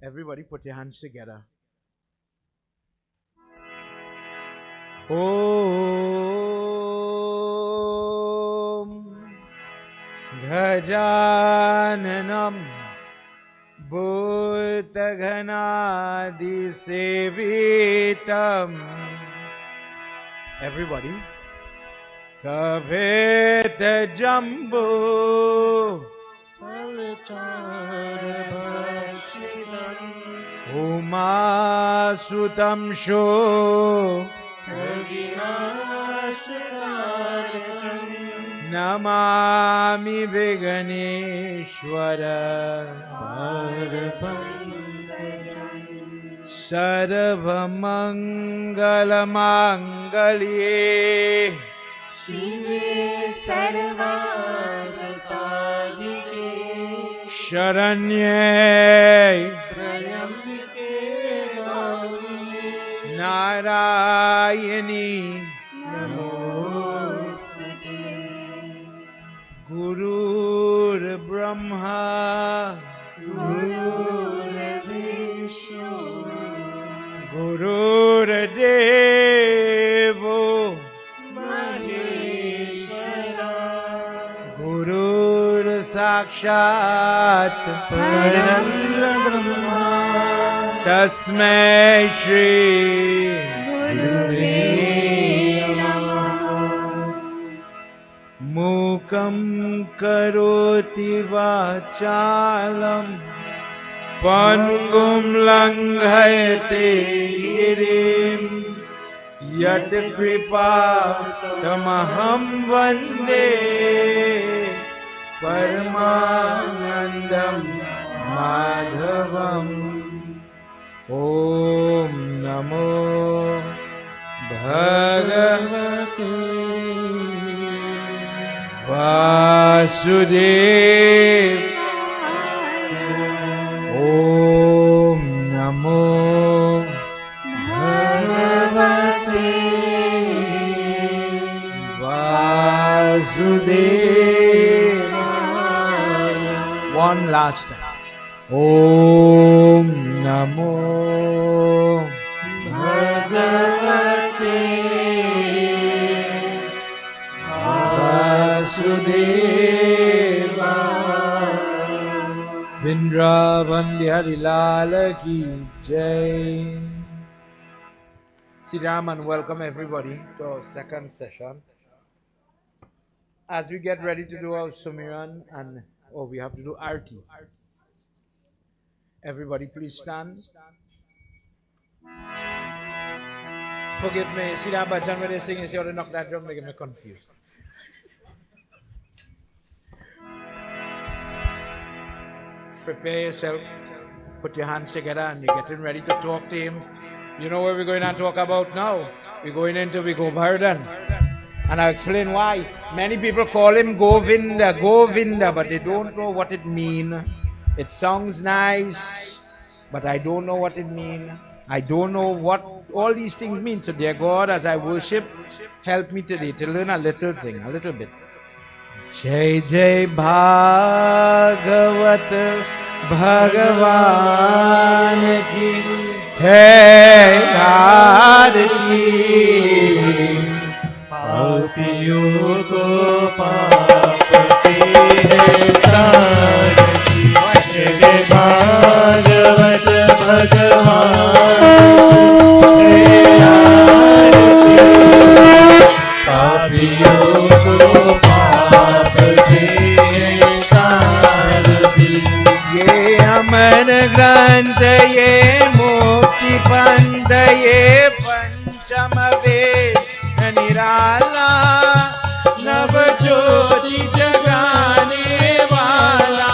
Everybody put your hands together. Om Gajananam Bhutaghanadi Sevitam. Everybody. Kaveta Jambu Uma Sutam Sho Namami Viganeshwara Sarvamangala Mangalye Shive Sarvadasavike Sharanye Prayambike Gauri Narayani Namostute Gurur Brahma Gurur Vishnu Gurur Devo Maheshwara Gurur Sakshat Param Brahma Tasmai Shri Gurave Namah Mukam Karoti Vachalam Pangum Langhayate Girim Yat Kripa Tamaham Vande Paramanandam Madhavam. Om Namo Bhagavate Vasudevaya. Om Namo Bhagavate Vasudevaya. One last time. Om Namo Bhagavate Vasudevaya. Vrindavan Bihari Lal ki jai. Siddham, and welcome everybody to our second session. As we get ready to do our Sumiran and we have to do Arti. Everybody please stand. Forgive me, Siddham Bhajan, when they sing, you ought to knock that drum, making me confused. Prepare yourself, put your hands together, and you're getting ready to talk to him. You know what we're going to talk about now? We're going into Goverdhan. And I'll explain why. Many people call him Govinda, Govinda, but they don't know what it means. It sounds nice, but I don't know what it means. I don't know what all these things mean. So dear God, as I worship, help me today to learn a little thing, a little bit. Jai Jai Bhagavat Bhagavan ki Hai Aarti. पापियों को पाप से तारती जय भागवत भगवान पापियों को पाप से तारती ये अमर ग्रंथ ये मोक्ति पंथ ये पंचम वेद निराला नव ज्योति जगाने वाला।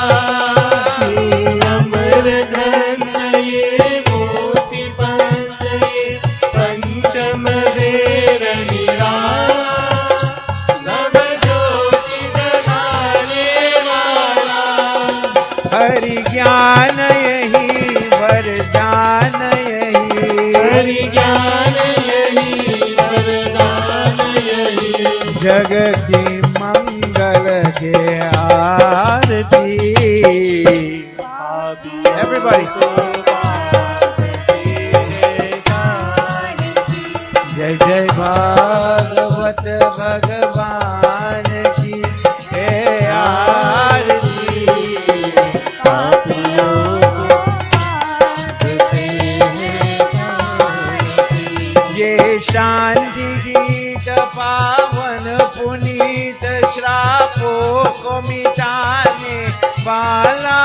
अमर ग्रंथ ये मोती पंथ ये पंचम वेद निराला नव ज्योति जगाने वाला। हरि ज्ञान यही वरदान यही हरि ज्ञान यही वरदान यही जग की मंगल के आरती। Everybody. जय जय भागवत भगवान की है आरती। पापियों को पापते हैं ये शांति गीत पावन पुनीत श्रापों को मिटाने वाला,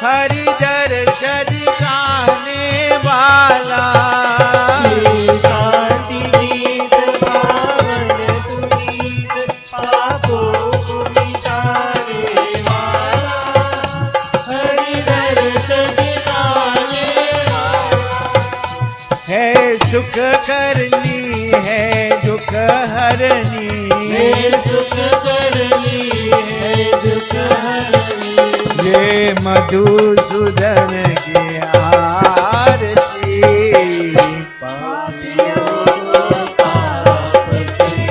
हरि दर्शन दिखाने वाला। शांति गीत पावन पुनीत पापों को मिटाने वाला, हरि दर्शन दिखाने वाला। है सुख करनी है दुख हरनी, है सुख करनी है दुख हरनी। ये मधुसूदन की आरती। पापियों को पाप से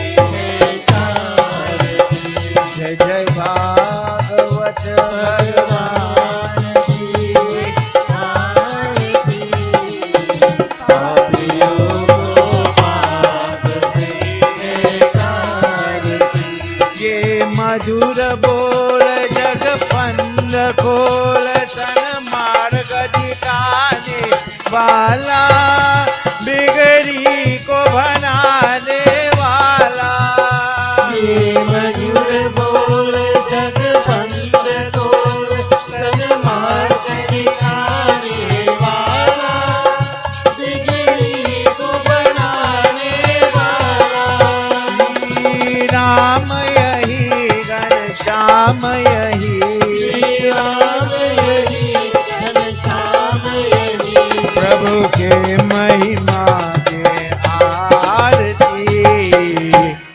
तारती। जय जय भागवत भगवान की आरती। पापियों को पाप से तारती। ये मधुर बोल जग पंद खोल सन मार्ग दिखाने वाला, बिगड़ी को बनाने वाला। ये मधुर बोल जग पंथ खोल सन मार्ग दिखाने वाला, बिगड़ी को बनाने वाला। श्री राम यही घनश्याम यही, श्री राम यही घनश्याम यही। प्रभु के महिमा के आरती।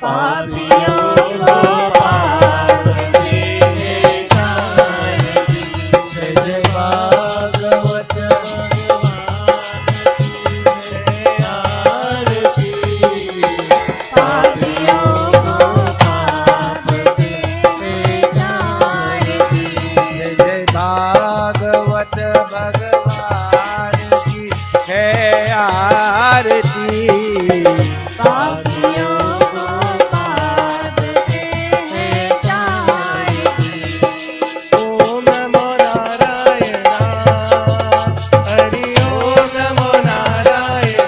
पापियों को पाप से तारती। जय जय भागवत भगवान की आरती। पापियों को पाप से तारती। जय जय भागवत भगवान की है आरती। पापियों को पाप से तारती। ओम नमो नारायण, हरि ओम नमो नारायण।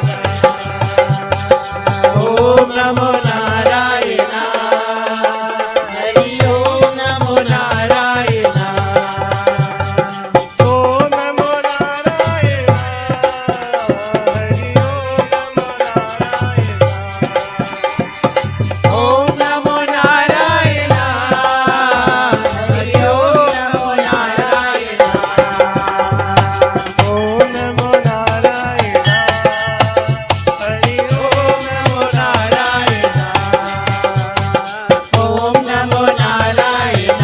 ओम नमो नारायण, हरि ओम नमो नारायण। ओम नमो नारायण, हरि ओम नमो नारायण। ओम नमो नारायण, हरि ओम नमो नारायण। ओम नमो नारायण,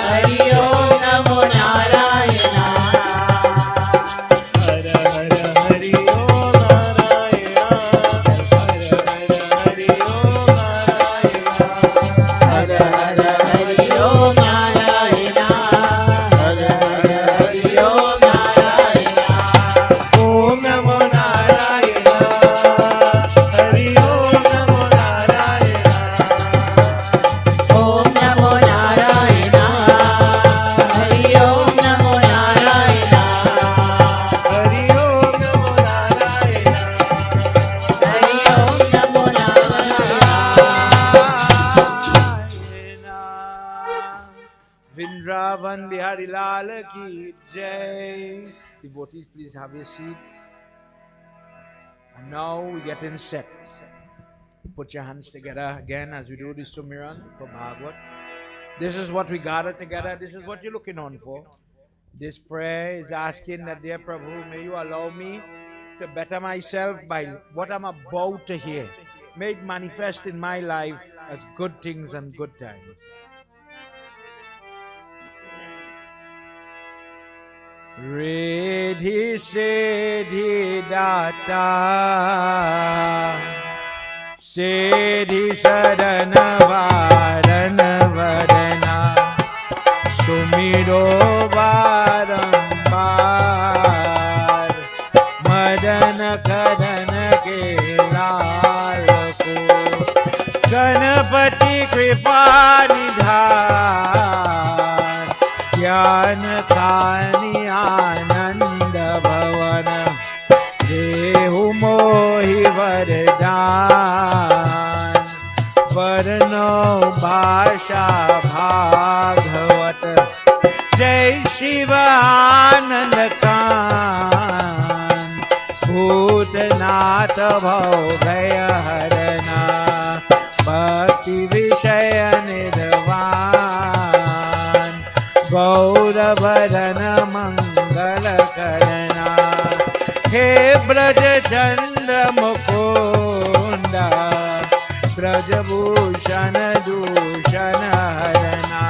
हरि ओम नमो नारायण। हर हर हरि ओम नारायण, हर हर हरि ओम नारायण। हर हर हरि ओम नारायण, हर हर हरि ओम नारायण। ओम नमो नारायण, हरि ओम नमो नारायण। ओम नमो नारायण, हरि ओम नमो नारायण। हरि ओम नमो नारायण, हरि ओम नमो Narayan. Vrindavan Bihari Lal ki jai. Devotees, please have your seat. And now we get in set. Put your hands together again as we do this to Miran for Bhagavad. This is what we gather together. This is what you're looking on for. This prayer is asking that, dear Prabhu, may you allow me to better myself by what I'm about to hear. May it manifest in my life as good things and good times. Riddhi Siddhi Data Siddhi Sadana Varana Varana Sumiro Varambar Madana Kadana Ke गानी आनंद भवन देहु मोहि वरदान वर्णो भाषा भागवत जय शिव आनंद कान भूतनाथ भव भय हरना भक्ति विषय निर्वाण गौरवरन मंगल करना हे ब्रज चंद्र मुकुंद ब्रजभूषण दूषण हरना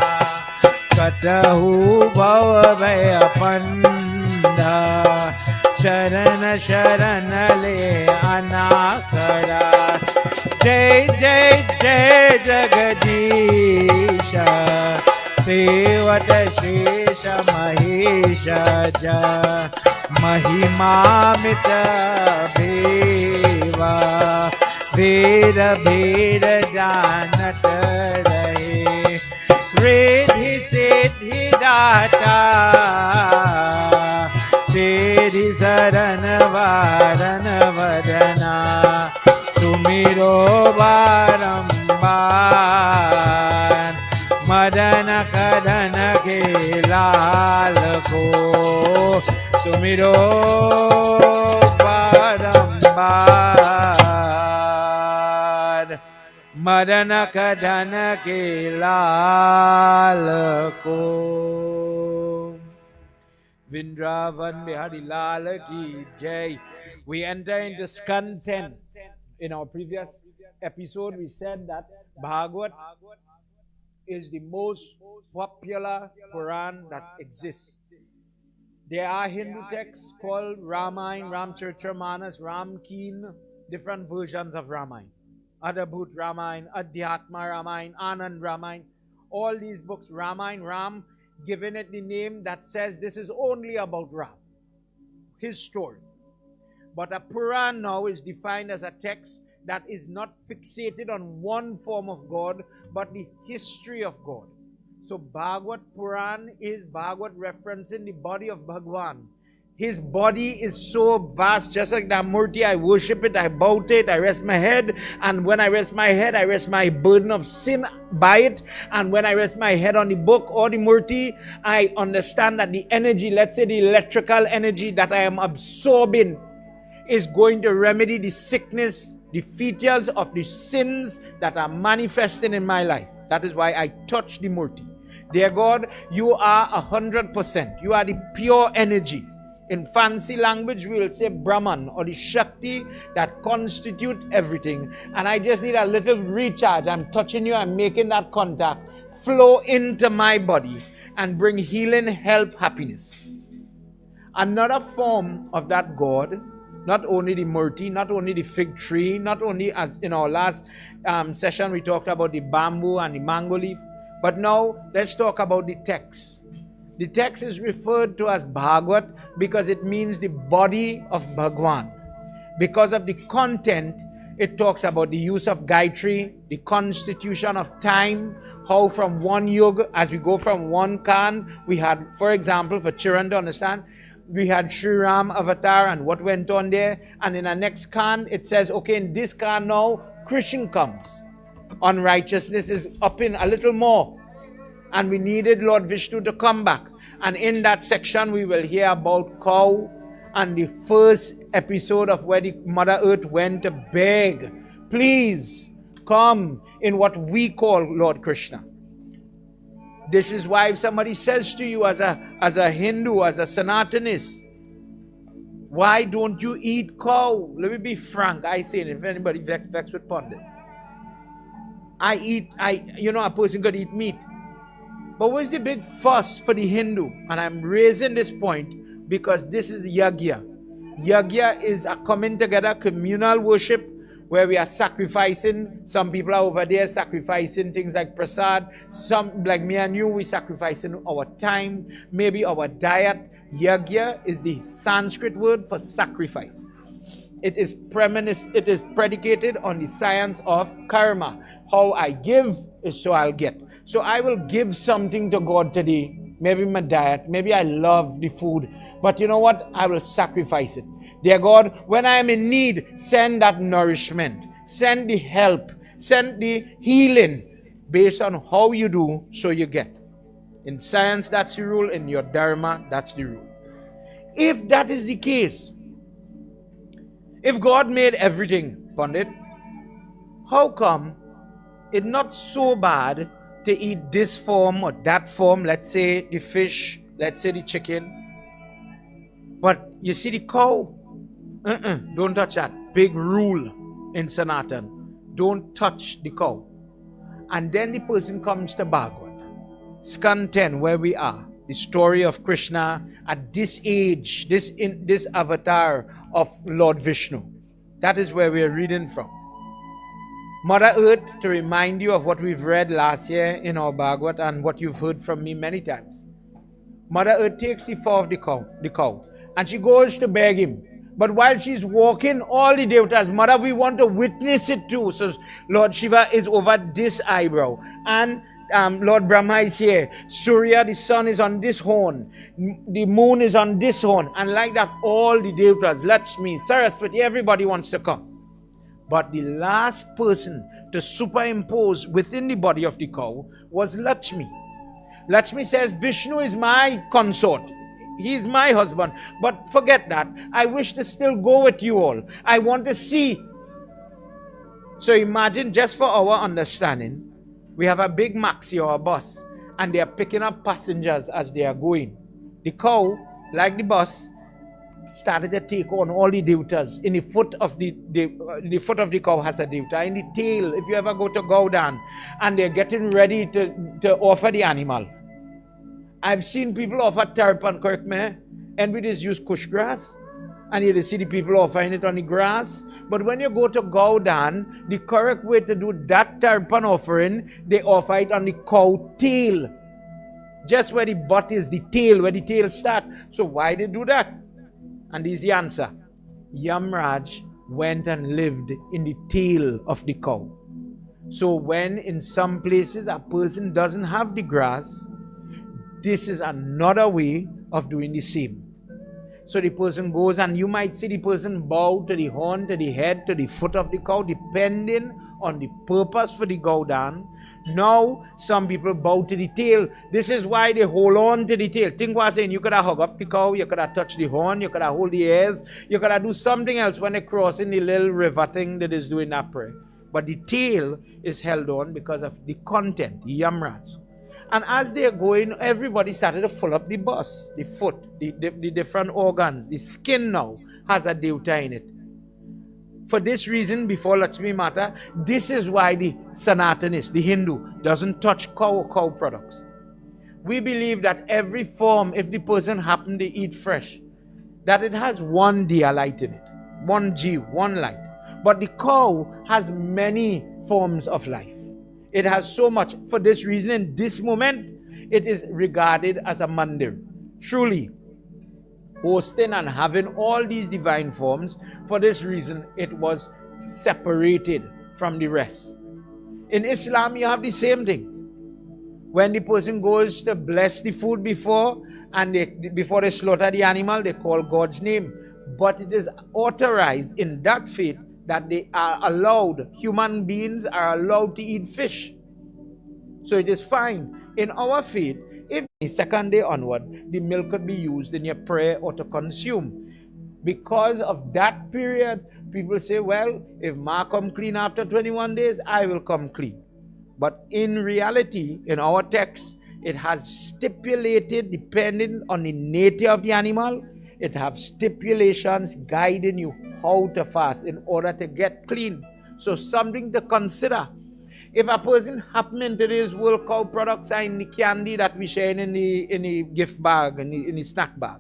कतहु भव भय पंदा शरण शरण ले अनाकरा जय जय जय जगदीश सेवत शेष महेश महिमामित भेवा वेद भेद जानत रहे रिद्धि सिद्धि दाता तेरी शरण वारन वदना सुमिरो बारंबार मदन कदन के लाल को सुमिरो बारंबार मदन कदन के लाल को Vrindavan Bihari Lal ki Jai. We enter into Skandha 10. In our previous episode, we said that Bhagavad is the most popular Quran that exists. There are Hindu texts called Ramayana, Ramchartramanas, Ramkeen, different versions of Ramayana. Adabhut Ramayana, Adhyatma Ramayana, Anand Ramayana. All these books, Ramayana, Ram, given it the name that says this is only about Ram, his story. But a Puran now is defined as a text that is not fixated on one form of God, but the history of God. So Bhagavad Puran is Bhagavad referencing the body of Bhagwan. His body is so vast, just like that Murti, I worship it, I bow to it, I rest my head, and when I rest my head, I rest my burden of sin by it, and when I rest my head on the book or the Murti, I understand that the energy, let's say the electrical energy that I am absorbing is going to remedy the sickness, the features of the sins that are manifesting in my life. That is why I touch the Murti. Dear God, you are 100%. You are the pure energy. In fancy language, we will say Brahman, or the Shakti that constitutes everything. And I just need a little recharge. I'm touching you, I'm making that contact. Flow into my body and bring healing, health, happiness. Another form of that God, not only the Murti, not only the fig tree, not only as in our last session we talked about the bamboo and the mango leaf, but now let's talk about the text. The text is referred to as Bhagavad because it means the body of Bhagwan. Because of the content, it talks about the use of Gayatri, the constitution of time, how from one yuga, as we go from one Khan, we had, for example, for children to understand, we had Sri Ram avatar and what went on there. And in the next Khan, it says, okay, in this Khan now, Krishna comes. Unrighteousness is up in a little more. And we needed Lord Vishnu to come back. And in that section, we will hear about cow and the first episode of where the Mother Earth went to beg, please come in what we call Lord Krishna. This is why if somebody says to you as a Hindu, as a Sanatanist, why don't you eat cow? Let me be frank. I say it, if anybody vexed with Pandit. A person could eat meat. But what's the big fuss for the Hindu? And I'm raising this point because this is Yagya. Yagya is a coming together communal worship where we are sacrificing. Some people are over there sacrificing things like prasad. Some, like me and you, we sacrificing our time, maybe our diet. Yagya is the Sanskrit word for sacrifice. It is predicated on the science of karma. How I give is so I'll get. So I will give something to God today maybe my diet, maybe I love the food, but you know what? I will sacrifice it. Dear God, when I am in need, send that nourishment, send the help, send the healing based on how you do, so you get. In science, that's the rule. In your dharma, that's the rule. If that is the case, if God made everything, Pandit, how come it's not so bad to eat this form or that form, let's say the fish, let's say the chicken, but you see the cow, don't touch that. Big rule in Sanatan. Don't touch the cow. And then the person comes to Bhagavad. Skandha 10, where we are. The story of Krsna at this age, this avatar of Lord Vishnu. That is where we are reading from. Mother Earth, to remind you of what we've read last year in our Bhagavad and what you've heard from me many times. Mother Earth takes the fur of the cow, and she goes to beg him. But while she's walking, all the devatas, Mother, we want to witness it too. So Lord Shiva is over this eyebrow, and Lord Brahma is here. Surya, the sun, is on this horn. The moon is on this horn. And like that, all the devatas, Lakshmi, Saraswati, everybody wants to come. But the last person to superimpose within the body of the cow was Lakshmi. Lakshmi says, Vishnu is my consort. He is my husband. But forget that. I wish to still go with you all. I want to see. So imagine, just for our understanding, we have a big maxi or a bus, and they are picking up passengers as they are going. The cow, like the bus, started to take on all the devatas. In the foot of the foot of the cow has a devata. In the tail, if you ever go to Goverdhan, and they're getting ready to offer the animal. I've seen people offer tarpan, correct me, and we just use kush grass, and you see the people offering it on the grass. But when you go to Goverdhan, the correct way to do that tarpan offering, they offer it on the cow tail. Just where the butt is, the tail, where the tail starts. So why they do that? And this is the answer. Yamraj went and lived in the tail of the cow. So when in some places a person doesn't have the grass, this is another way of doing the same. So the person goes, and you might see the person bow to the horn, to the head, to the foot of the cow, depending on the purpose for the Goverdhan. Now, some people bow to the tail. This is why they hold on to the tail. Think was saying, you could have hug up the cow, you could have touched the horn, you could have hold the ears, you could have do something else when they're crossing the little river thing that is doing that prayer. But the tail is held on because of the content, the Yamraj. And as they are going, everybody started to fill up the bus, the foot, the different organs. The skin now has a devata in it. For this reason, before Lakshmi Mata, this is why the Sanatanist, the Hindu, doesn't touch cow or cow products. We believe that every form, if the person happened to eat fresh, that it has one diya light in it, one jiv, one light. But the cow has many forms of life. It has so much. For this reason, in this moment, it is regarded as a mandir. Truly, hosting and having all these divine forms, for this reason, it was separated from the rest. In Islam, you have the same thing. When the person goes to bless the food before they slaughter the animal, they call God's name. But it is authorized in that faith that they are allowed, human beings are allowed to eat fish. So it is fine. In our faith, if the second day onward, the milk could be used in your prayer or to consume. Because of that period, people say, well, if Ma come clean after 21 days, I will come clean. But in reality, in our text, it has stipulated, depending on the nature of the animal, it has stipulations guiding you how to fast in order to get clean. So something to consider. If a person happen into this World Cow products and the candy that we share in the gift bag, in the snack bag.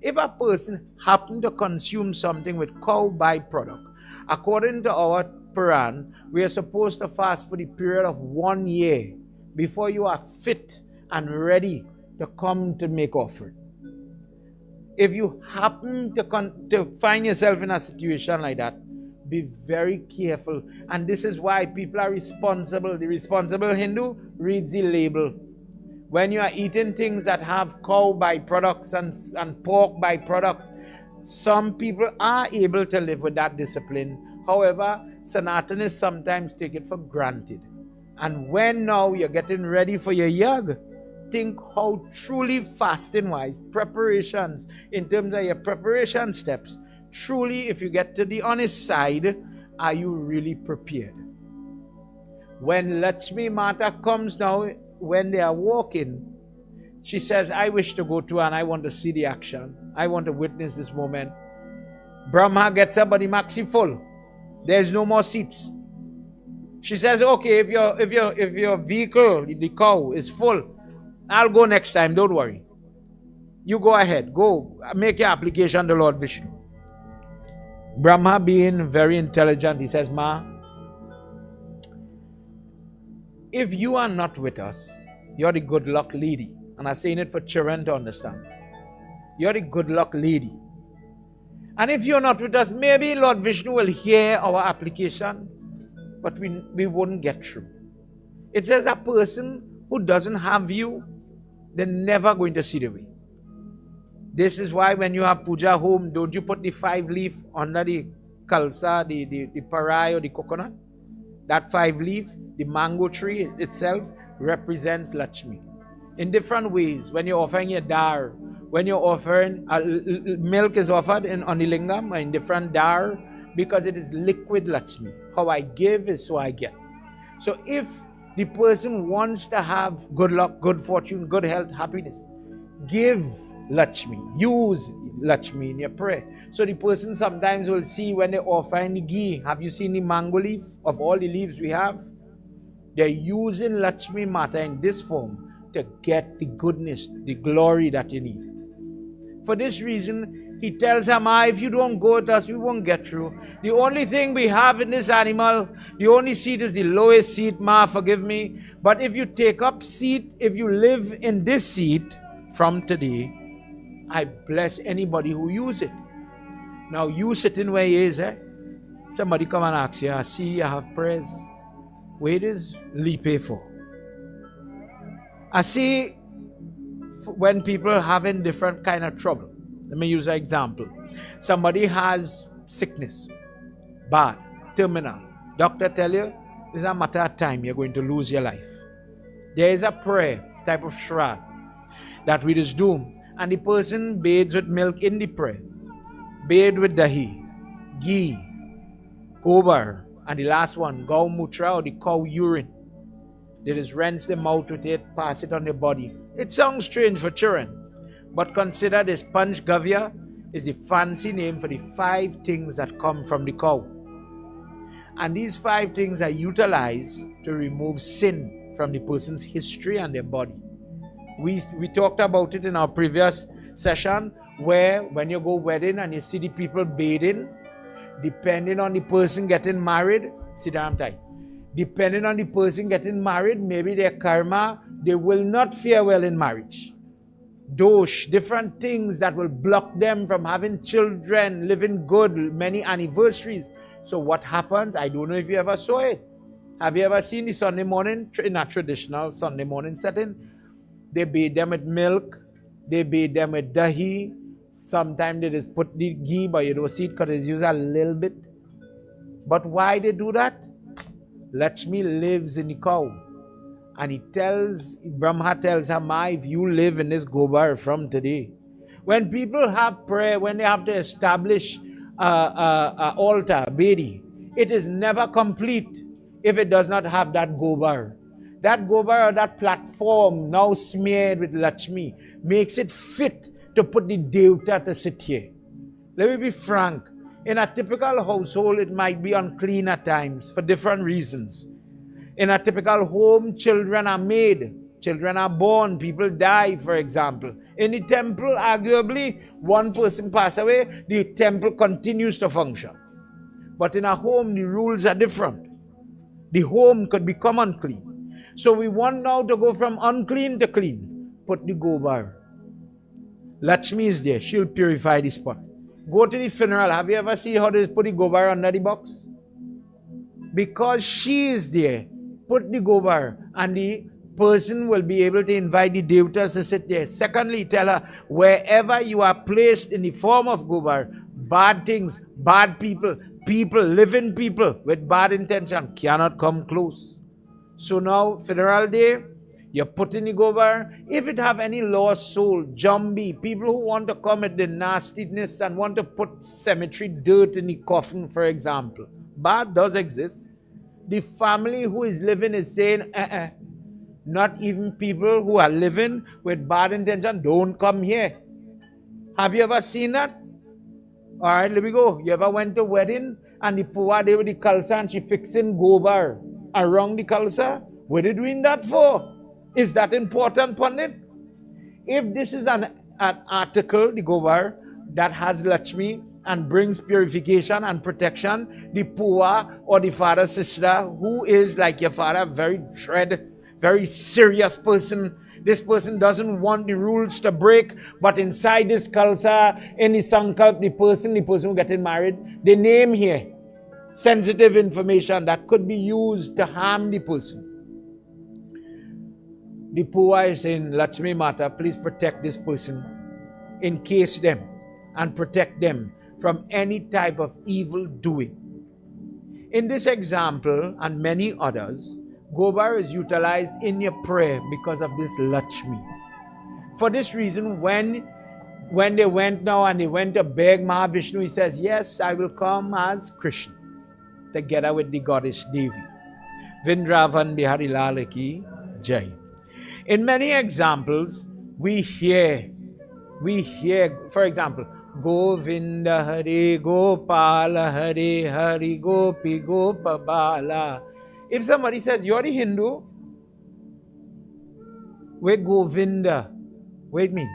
If a person happen to consume something with cow byproduct, according to our Quran, we are supposed to fast for the period of 1 year before you are fit and ready to come to make offering. If you happen to find yourself in a situation like that, be very careful. And this is why people are responsible. The responsible Hindu reads the label. when you are eating things that have cow byproducts and pork byproducts, some people are able to live with that discipline. However, Sanatanists sometimes take it for granted. And when now you're getting ready for your yag, think how truly fasting-wise, preparations, in terms of your preparation steps, truly, if you get to the honest side, are you really prepared? When Lakshmi Mata comes now, when they are walking, she says, I wish to go to and I want to see the action. I want to witness this moment. Brahma gets up, but the maxi full. There's no more seats. She says, okay, if your vehicle, the cow, is full, I'll go next time, don't worry. You go ahead, go make your application to Lord Vishnu. Brahma, being very intelligent, he says, Ma, if you are not with us, you're the good luck lady. And I'm saying it for children to understand. You're the good luck lady. And if you're not with us, maybe Lord Vishnu will hear our application, but we wouldn't get through. It says a person who doesn't have you, they're never going to see the way. This is why when you have puja home, don't you put the 5 leaf under the kalsa, the parai or the coconut? That 5 leaf, the mango tree itself, represents Lakshmi. In different ways, when you're offering your dar, when you're offering, milk is offered on the lingam, in different dar, because it is liquid Lakshmi. How I give is so I get. So if the person wants to have good luck, good fortune, good health, happiness, give Lakshmi, use Lakshmi in your prayer. So the person sometimes will see when they offer the ghee, have you seen the mango leaf? Of all the leaves we have, they're using Lakshmi Mata in this form to get the goodness, the glory that you need. For this reason, he tells her, Ma, if you don't go with us, we won't get through. The only thing we have in this animal, the only seat is the lowest seat, Ma, forgive me. But if you take up seat, if you live in this seat from today, I bless anybody who use it. Now you sitting where he is, somebody come and ask you, I see you have prayers. Where is Lipe for? I see when people having different kind of trouble. Let me use an example. Somebody has sickness, bad, terminal. Doctor tell you, it's a matter of time you're going to lose your life. There is a prayer, type of shroud, that we just do. And the person bathes with milk in the prayer. Bathe with dahi, ghee, gobar, and the last one, gau mutra or the cow urine. They just rinse the mouth with it, pass it on the body. It sounds strange for children, but consider this Panch Gavya is the fancy name for the 5 things that come from the cow. And these 5 things are utilized to remove sin from the person's history and their body. We talked about it in our previous session, where when you go wedding and you see the people bathing, depending on the person getting married, sit down tight. Depending on the person getting married, maybe their karma, they will not fare well in marriage. Dosh, different things that will block them from having children, living good, many anniversaries. So what happens? I don't know if you ever saw it. Have you ever seen the Sunday morning, in a traditional Sunday morning setting? They bathe them with milk, they bathe them with dahi. Sometimes they just put the ghee, but you don't see it because they use a little bit. But why they do that? Lakshmi lives in the cow. And Brahma tells her, Ma, if you live in this gobar from today. When people have prayer, when they have to establish an altar, Bedi, it is never complete if it does not have that gobar. That gobar or that platform now smeared with Lakshmi makes it fit to put the Devta to sit here. Let me be frank. In a typical household, it might be unclean at times for different reasons. In a typical home, children are made, children are born, people die, for example. In the temple, arguably, one person passes away, the temple continues to function. But in a home, the rules are different. The home could become unclean. So we want now to go from unclean to clean. Put the gobar. Lakshmi is there. She'll purify the spot. Go to the funeral. Have you ever seen how they put the gobar under the box? Because she is there. Put the gobar and the person will be able to invite the devatas to sit there. Secondly, tell her, wherever you are placed in the form of Gobar, bad things, bad people, living people with bad intention cannot come close. So now, funeral day, you put in the Gobar. If it have any lost soul, zombie, people who want to commit the nastiness and want to put cemetery dirt in the coffin, for example, bad does exist. The family who is living is saying, not even people who are living with bad intention, don't come here. Have you ever seen that? All right, let me go. You ever went to a wedding and the poor there with the kalsa and she fixing gobar around the kalsa? What are they doing that for? Is that important, Pandit? If this is an article, the gobar, that has Lakshmi and brings purification and protection, the poor or the father, sister, who is like your father, very dread, very serious person. This person doesn't want the rules to break, but inside this kalsa, in the sankalp, the person who getting married, the name here, sensitive information that could be used to harm the person. The Puja is saying, Lakshmi Mata, please protect this person, encase them, and protect them from any type of evil doing. In this example, and many others, Gobar is utilized in your prayer because of this Lakshmi. For this reason, when they went now and they went to beg Mahavishnu, he says, yes, I will come as Krishna, together with the goddess Devi. Vrindavan Bihari Lal Ki Jai. In many examples, we hear, for example, Govinda Hare Gopala Hare Hare Gopi Gopabala. If somebody says, you're the Hindu, where Govinda, wait me.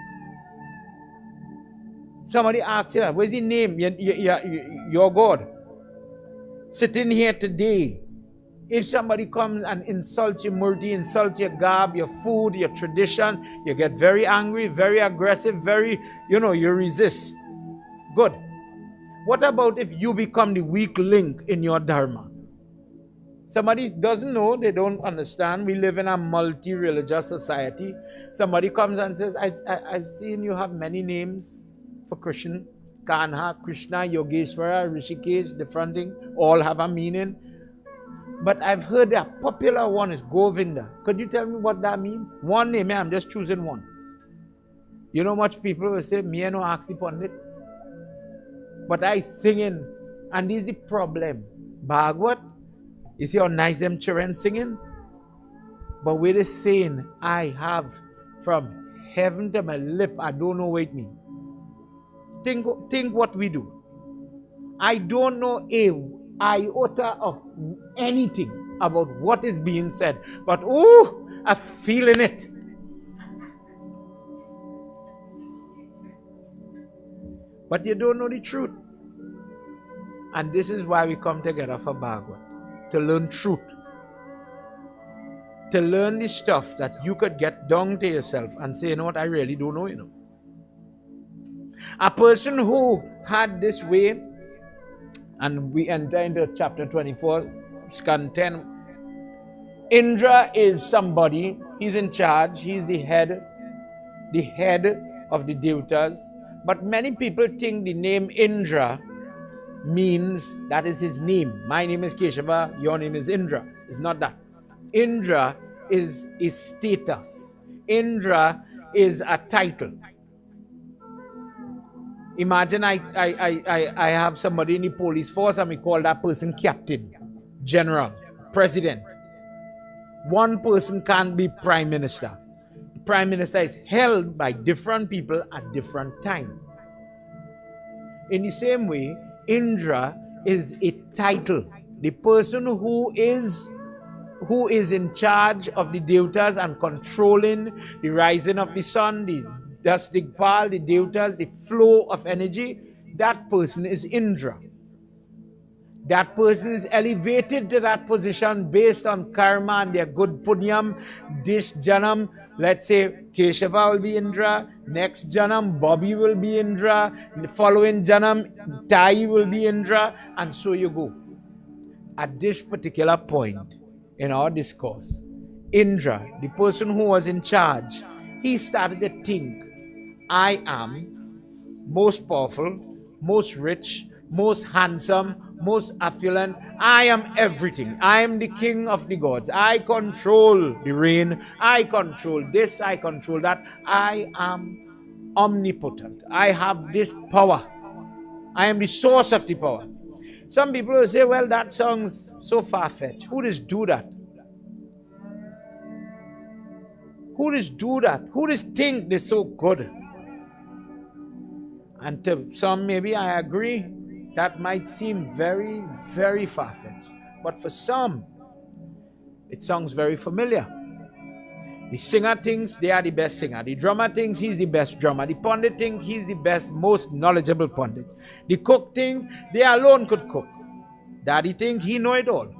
Somebody asks you, where's the name? Your God. Sitting here today, if somebody comes and insults your murti, insults your garb, your food, your tradition, you get very angry, very aggressive, you resist. Good. What about if you become the weak link in your dharma? Somebody doesn't know, they don't understand. We live in a multi-religious society. Somebody comes and says, I've seen you have many names for Krishna. Kanha, Krishna, Yogeshwara, Rishikesh, different thing. All have a meaning. But I've heard a popular one is Govinda. Could you tell me what that means? One name, I'm just choosing one. You know much people will say, me no ask the Pandit. But I singing, and this is the problem. Bhagavad, you see how nice them children singing? But with the saying, I have from heaven to my lip, I don't know what it means. Think what we do. I don't know a iota of anything about what is being said, but I'm feeling it. But you don't know the truth. And this is why we come together for Bhagavad, to learn truth. To learn the stuff that you could get down to yourself and say, you know what, I really don't know, A person who had this way, and we enter into chapter 24, Skandha 10. Indra is somebody, he's in charge, he's the head of the devatas. But many people think the name Indra means that is his name. My name is Keshava, your name is Indra. It's not that. Indra is a status. Indra is a title. Imagine I have somebody in the police force and we call that person captain, general, president. One person can't be prime minister. The prime minister is held by different people at different times. In the same way, Indra is a title. The person who is in charge of the devatas and controlling the rising of the sun, the Dastikpal, the devatas, the flow of energy, that person is Indra. That person is elevated to that position based on karma and their good punyam. This janam, let's say Keshava will be Indra, next janam Bobby will be Indra, the following janam Tai will be Indra, and so you go. At this particular point in our discourse, Indra, the person who was in charge, he started to think, I am most powerful, most rich, most handsome, most affluent. I am everything. I am the king of the gods. I control the rain. I control this. I control that. I am omnipotent. I have this power. I am the source of the power. Some people will say, well, that sounds so far-fetched. Who does do that? Who does do that? Who does think they're so good? And to some, maybe I agree, that might seem very, very far-fetched. But for some, it sounds very familiar. The singer thinks they are the best singer. The drummer thinks he's the best drummer. The pundit thinks he's the best, most knowledgeable pundit. The cook thinks they alone could cook. Daddy thinks he know it all.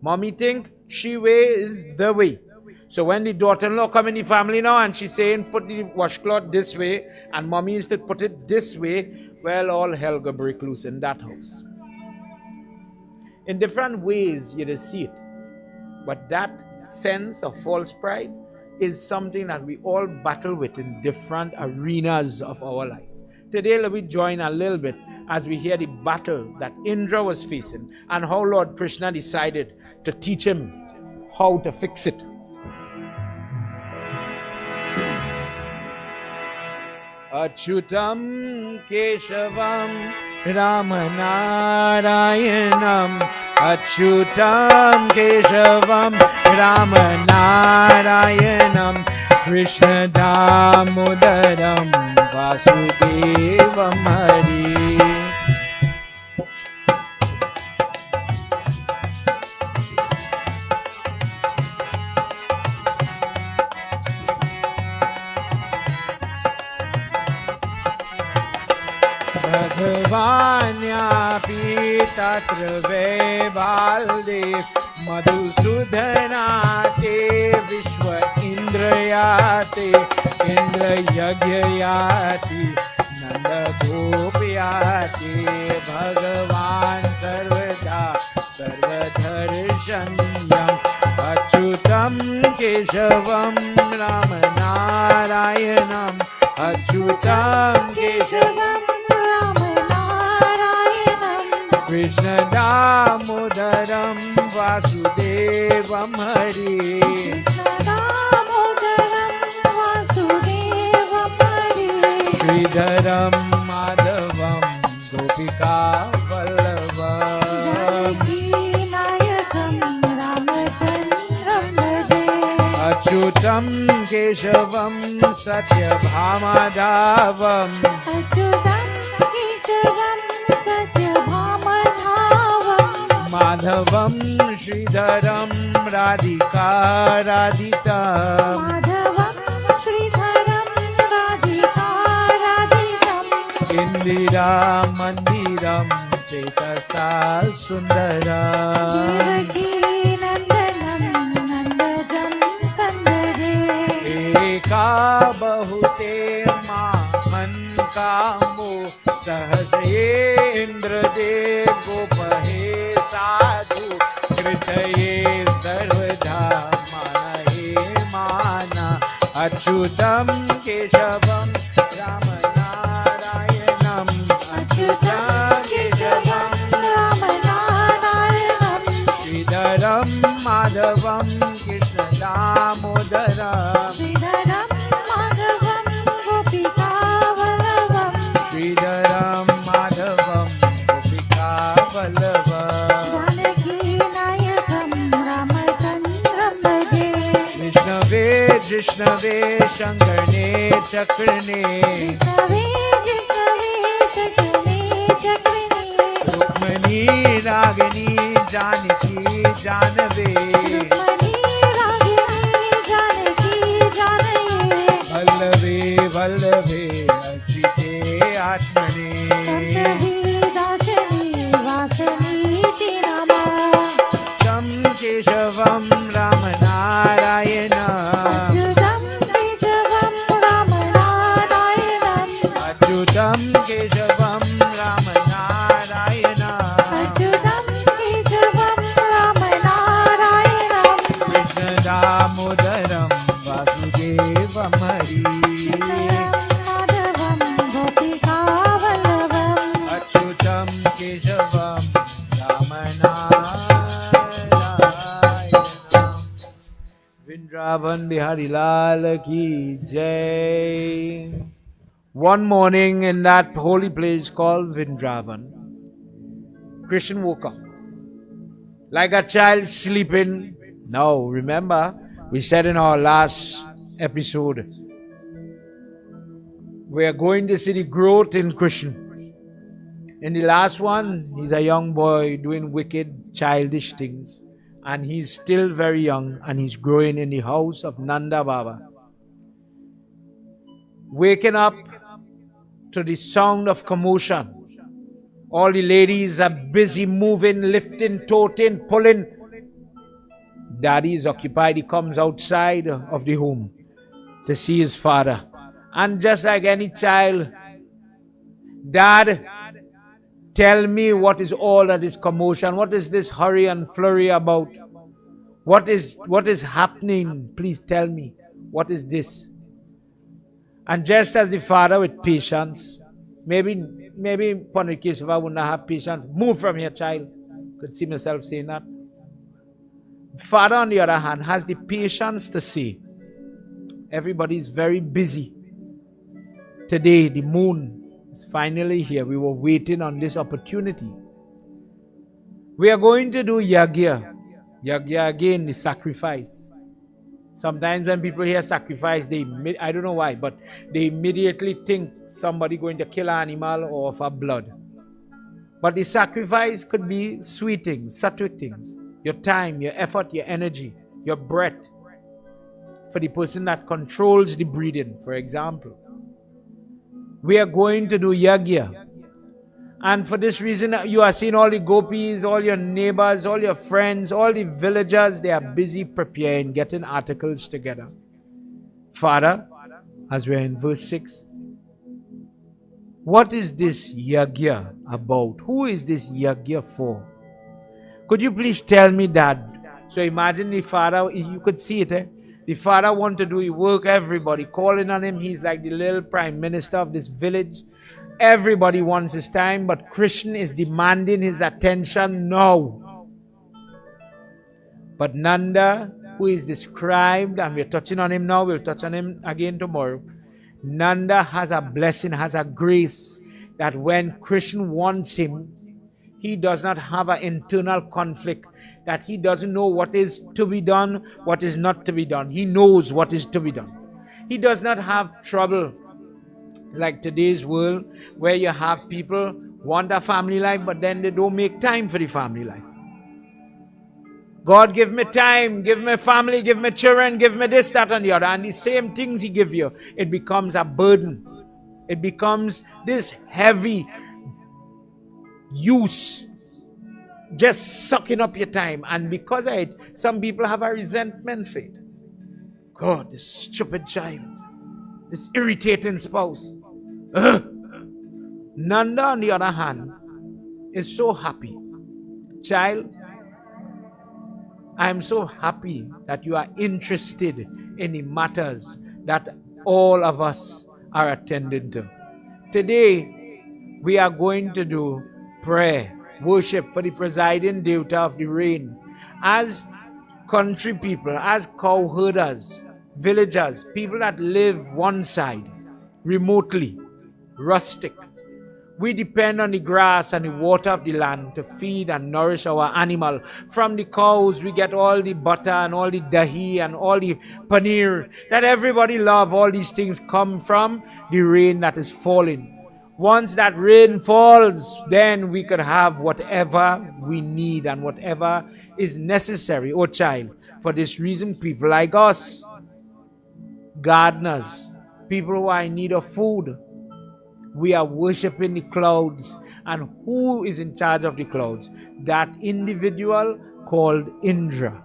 Mommy thinks she way is the way. So when the daughter-in-law come in the family now and she's saying put the washcloth this way and mommy is to put it this way, well, all hell go break loose in that house. In different ways you just see it. But that sense of false pride is something that we all battle with in different arenas of our life. Today, let me join a little bit as we hear the battle that Indra was facing and how Lord Krishna decided to teach him how to fix it. Achyutam Keshavam Ramanarayanam Achyutam Keshavam Ramanarayanam Krishna Damodaram Vasudevam Hari. Bhagavanya Tatra Vebaldev Madhusudhanate Vishwa Indrayate Indra Yagyayati Nanda Gopyate Bhagavan Sarvada Sarvadharshanyam Achyutam Keshavam Ramanarayanam Achyutam Keshavam Krishna Damodaram Vasudevam Hari. Sridharam Madhavam Gopika Vallavam Achyutam Keshavam Satyabhamadavam Madhavam Sridharam Radhika Radhitam Indira Mandiram Chetasa Sundaram Eka Bahute Mahan Kamo Sahasye Indradev Gopahe Sadhu Kritaye Sarvadha Manahe Mana Achyutam Keshavam Ramanarayanam Achyutam Keshavam Ramanarayanam Sridharam Madhavam Krishna Damodaram Sridharam Madhavam Gopika Vallavam Sridharam Madhavam Gopika Vallavam Vishnave Shankarne Chakrne Rukmani Ragini Janaki Janave Vallave Vallave Achite Atmane Tam Keshavam Ramanarayana Achyutam Keshavam Ramanarayana Krishna Vrindavan Bihari Lal ki Jai. One morning in that holy place called Vrindavan, Krishna woke up like a child sleeping. Now, remember, we said in our last episode, we are going to see the growth in Krishna. In the last one, he's a young boy doing wicked, childish things. And he's still very young and he's growing in the house of Nanda Baba. Waking up to the sound of commotion. All the ladies are busy moving, lifting, toting, pulling. Daddy is occupied. He comes outside of the home to see his father. And just like any child, Dad, tell me what is all of this commotion? What is this hurry and flurry about? What is happening? Please tell me. What is this? And just as the father with patience, maybe Pandit Keshava would not have patience. Move from here, child. Could see myself saying that. Father, on the other hand, has the patience to say, everybody is very busy. Today, the moon is finally here. We were waiting on this opportunity. We are going to do Yagya. Yagya again is sacrifice. Sometimes when people hear sacrifice, I don't know why, but they immediately think somebody going to kill an animal or offer blood. But the sacrifice could be sweet things, sattvic things. Your time, your effort, your energy, your breath. For the person that controls the breathing, for example. We are going to do Yagya. And for this reason, you are seeing all the gopis, all your neighbors, all your friends, all the villagers, they are busy preparing, getting articles together. Father, as we are in verse 6, what is this Yagya about? Who is this Yagya for? Could you please tell me that? So imagine the father, you could see it, eh? The father wanted to do his work, everybody calling on him. He's like the little prime minister of this village. Everybody wants his time, but Krishna is demanding his attention now. But Nanda, who is described, and we're touching on him now, we'll touch on him again tomorrow. Nanda has a blessing, has a grace, that when Krishna wants him, he does not have an internal conflict, that he doesn't know what is to be done, what is not to be done. He knows what is to be done. He does not have trouble like today's world, where you have people want a family life, but then they don't make time for the family life. God, give me time, give me family, give me children, give me this, that, and the other. And the same things He give you, it becomes a burden. It becomes this heavy use, just sucking up your time. And because of it, some people have a resentment for it. God, this stupid child, this irritating spouse. Nanda, on the other hand, is so happy. Child, I am so happy that you are interested in the matters that all of us are attending to. Today, we are going to do prayer, worship for the presiding deity of the rain. As country people, as cow herders, villagers, people that live one side, remotely, rustic, we depend on the grass and the water of the land to feed and nourish our animal. From the cows, we get all the butter and all the dahi and all the paneer that everybody loves. All these things come from the rain that is falling. Once that rain falls, then we could have whatever we need and whatever is necessary, oh child. For this reason, people like us, gardeners, people who are in need of food, we are worshipping the clouds. And who is in charge of the clouds? That individual called Indra.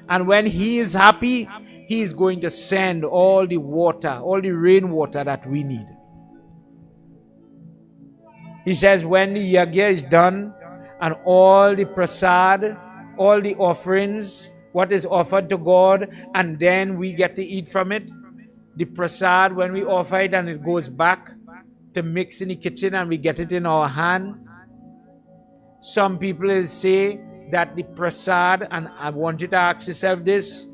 And when he is happy, he is going to send all the water, all the rainwater that we need. He says when the yagya is done and all the prasad, all the offerings, what is offered to God, and then we get to eat from it. The prasad, when we offer it and it goes back to mix in the kitchen and we get it in our hand. Some people say that the prasad, and I want you to ask yourself this,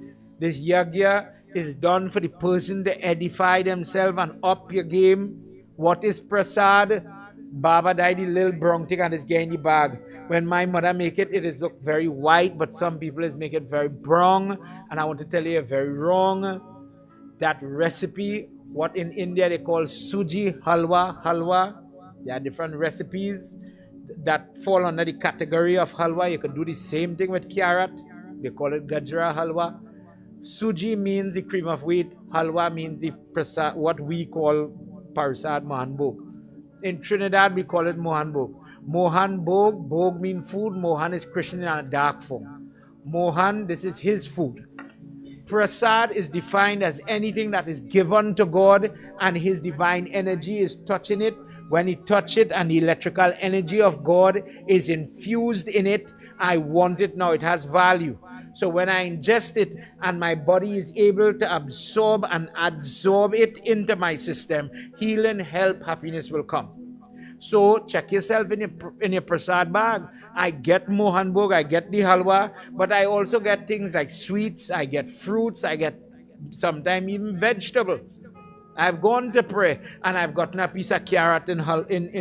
This yagya is done for the person to edify themselves and up your game. What is prasad? Baba died the little brown thing and it's getting the bag. When my mother make it, it is look very white, but some people is make it very brown. And I want to tell you, you're very wrong. That recipe, what in India they call suji halwa. There are different recipes that fall under the category of halwa. You can do the same thing with carrot. They call it gajra halwa. Suji means the cream of wheat. Halwa means the prasad, what we call prasad mohan bhog. In Trinidad, we call it mohan bhog. Mohan bhog, bhog means food. Mohan is Krishna in a dark form. Mohan, this is his food. Prasad is defined as anything that is given to God and his divine energy is touching it. When he touch it and the electrical energy of God is infused in it, I want it now. It has value. So when I ingest it and my body is able to absorb and absorb it into my system, healing, help, happiness will come. So check yourself in your prasad bag. I get mohan bhog, I get the halwa, but I also get things like sweets, I get fruits, I get sometimes even vegetable. I've gone to pray and I've gotten a piece of carrot in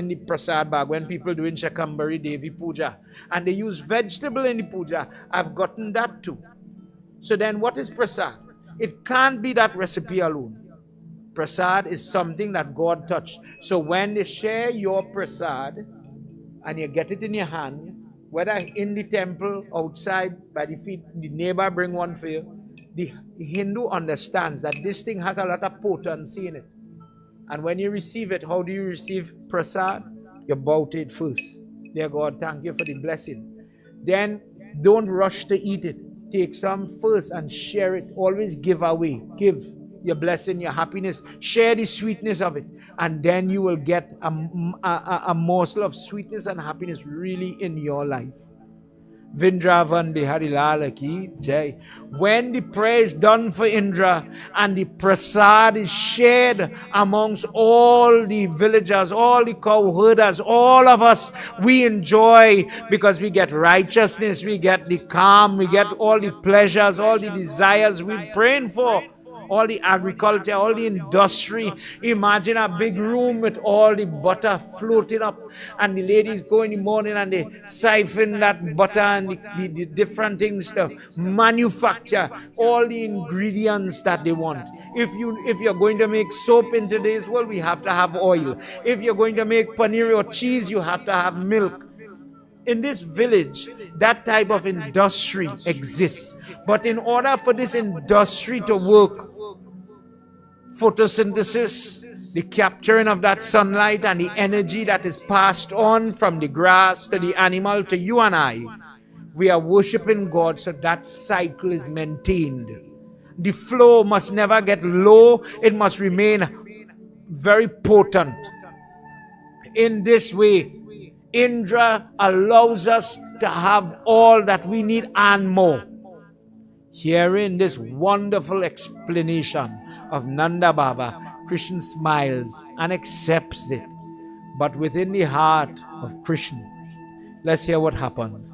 the prasad bag when people doing Shakambari Devi Puja and they use vegetable in the puja. I've gotten that too. So then what is prasad? It can't be that recipe alone. Prasad is something that God touched. So when they share your prasad and you get it in your hand, whether in the temple, outside, by the feet, the neighbor bring one for you, the Hindu understands that this thing has a lot of potency in it. And when you receive it, how do you receive prasad? You bow to it first. Dear God, thank you for the blessing. Then don't rush to eat it. Take some first and share it. Always give away. Give your blessing, your happiness. Share the sweetness of it. And then you will get a morsel of sweetness and happiness really in your life. Vrindavan Bihari Lala ki jai. When the prayer is done for Indra and the prasad is shared amongst all the villagers, all the cow herders, all of us, we enjoy because we get righteousness, we get the calm, we get all the pleasures, all the desires we're praying for. All the agriculture, all the industry. Imagine a big room with all the butter floating up and the ladies go in the morning and they siphon that butter and the different things to manufacture all the ingredients that they want. If you're going to make soap in today's world, we have to have oil. If you're going to make paneer or cheese, you have to have milk. In this village, that type of industry exists. But in order for this industry to work, photosynthesis, the capturing of that sunlight and the energy that is passed on from the grass to the animal to you and I, we are worshiping God so that cycle is maintained. The flow must never get low, it must remain very potent. In this way, Indra allows us to have all that we need and more. Hearing this wonderful explanation of Nanda Baba, Krishna smiles and accepts it. But within the heart of Krishna, let's hear what happens.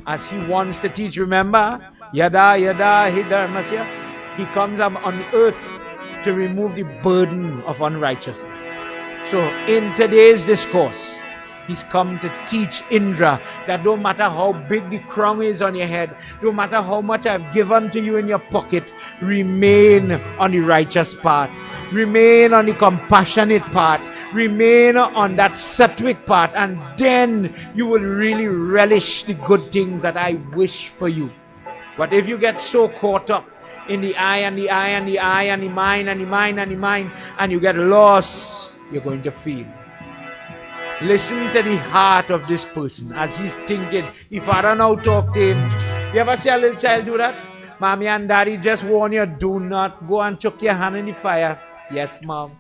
As he wants to teach, remember, Yada Yada Hi Dharmasya, he comes up on earth to remove the burden of unrighteousness. So in today's discourse, he's come to teach Indra that no matter how big the crown is on your head, no matter how much I've given to you in your pocket, remain on the righteous path. Remain on the compassionate path. Remain on that sattvic path. And then you will really relish the good things that I wish for you. But if you get so caught up in the eye and the eye and the eye and the mind and the mind and the mind, and you get lost, you're going to fail. Listen to the heart of this person as he's thinking. If I don't know, talk to him. You ever see a little child do that? Mommy and daddy just warn you, do not go and chuck your hand in the fire. Yes, mom.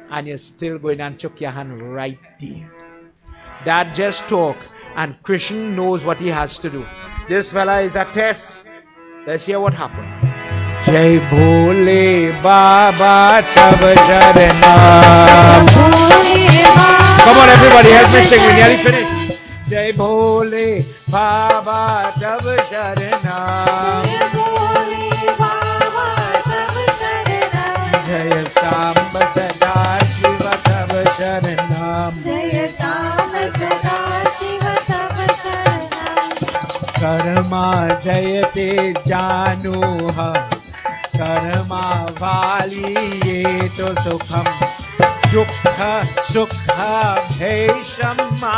And you're still going and chuck your hand right there. Dad just talk and Krishna knows what he has to do. This fella is a test. Let's hear what happened. Jai Bhole Baba Tab Sharana. Come on everybody, help me sing, we're nearly finished. Jai Bhole Baba Tab Sharana. शरणम जय श्याम सदा शिव तव शरणम कर्मा जयते जानुह कर्मा वाली ये तो सुखम दुख सुख भैषमा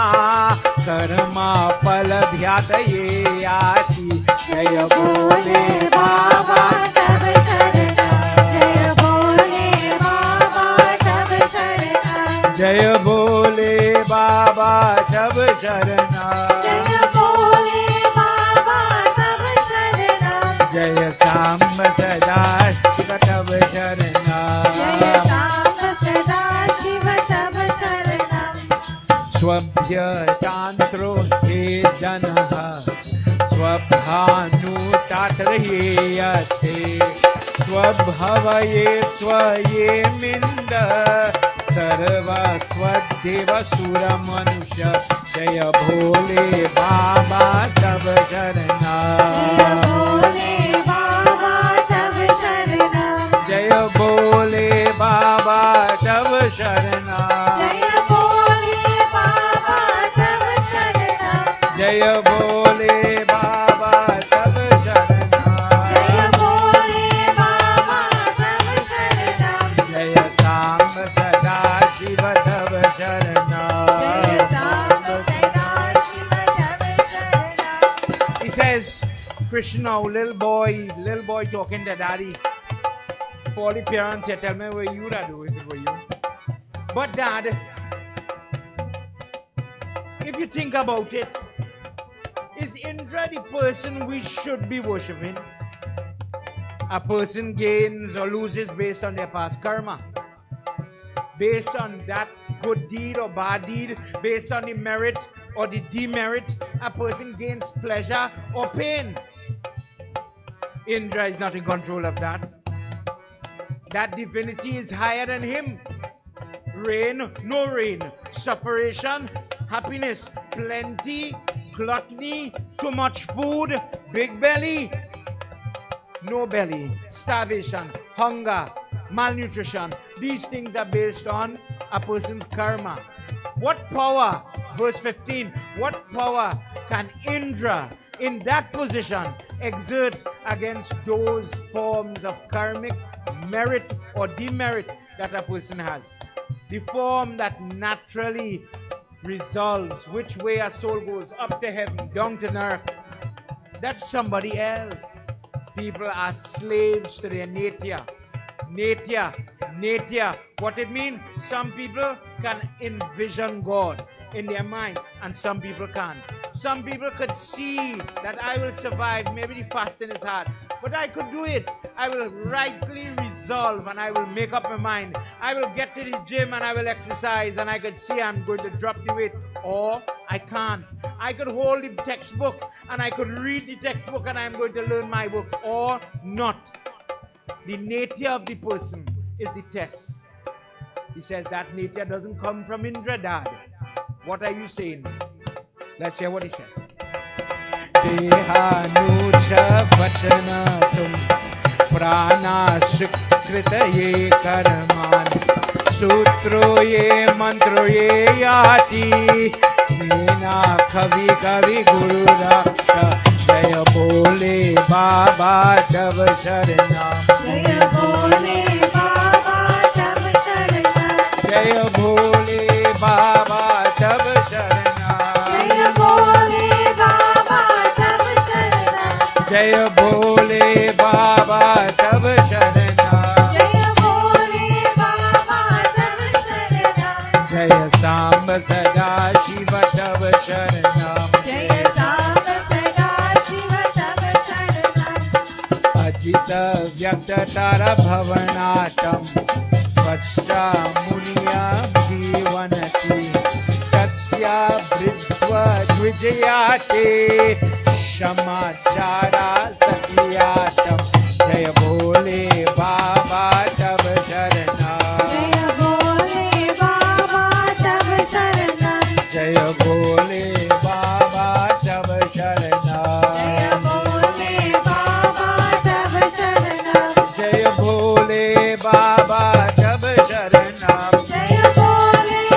कर्मा फल ध्यात ये आसी जय भोले बाबा तव शरणम जय भोले बाबा तव शरणम जय भोले बाबा तब शरणा जय भोले बाबा तव शरणम जय श्याम सदा शिव तब शरणा जय श्याम सदा शिव तव शरणम स्वभ्य तांत्रो हे जनः स्वभानु तात्रयेयते स्वभवये स्वये मिन्द सर्व स्वदेव सुर मनुष्य जय भोले बाबा तब शरणा जय भोले बाबा तव शरणम जय भोले बाबा तब शरणा जय भोले बाबा तव शरणम जय भोले बाबा तब शरणा जय श्याम सदा शिव तव शरणम He says, Krishna, little boy talking to daddy. For all the parents here, tell me what you would do if it were you. But dad, if you think about it, is Indra the person we should be worshipping? A person gains or loses based on their past karma. Based on that good deed or bad deed, based on the merit or the demerit, a person gains pleasure or pain. Indra is not in control of that. That divinity is higher than him. Rain, no rain. Separation, happiness, plenty, gluttony, too much food, big belly, no belly, starvation, hunger, malnutrition. These things are based on a person's karma. What power, verse 15, what power can Indra in that position exert against those forms of karmic merit or demerit that a person has? The form that naturally resolves which way a soul goes, up to heaven, down to earth. That's somebody else. People are slaves to their nature. Nature. What it means? Some people can envision God in their mind and some people can't. Some people could see that I will survive. Maybe the fasting is hard, but I could do it. I will rightly resolve and I will make up my mind. I will get to the gym and I will exercise and I could see I'm going to drop the weight, or I can't. I could hold the textbook and I could read the textbook and I'm going to learn my book, or not. The nature of the person is the test. He says that nature doesn't come from Indra, Dad. What are you saying? Let's hear what he says. Dehanucha vachanatum prana shikrita ye karman sutro ye mantro ye yati sena kavi guru raksha jaya bole baba tav sharanam जय भोले बाबा तव शरणम jaya bole baba tav sharanam जय भोले बाबा तव शरणम जय भोले बाबा तब शरणा जय भोले बाबा तव शरणम जय सांब सदा शिव तब शरणा जय श्याम सदा शिव तव शरणम अजित व्यक्त तार भवनाटम पश्चा मुनिया जीवनति तस्या वृद्ध द्विजयाते समाचारा सतियातम जय भोले बाबा तब शरणा जय भोले बाबा तव शरणम जय भोले बाबा तब शरणा जय भोले बाबा तव शरणम जय भोले बाबा तब शरणा जय भोले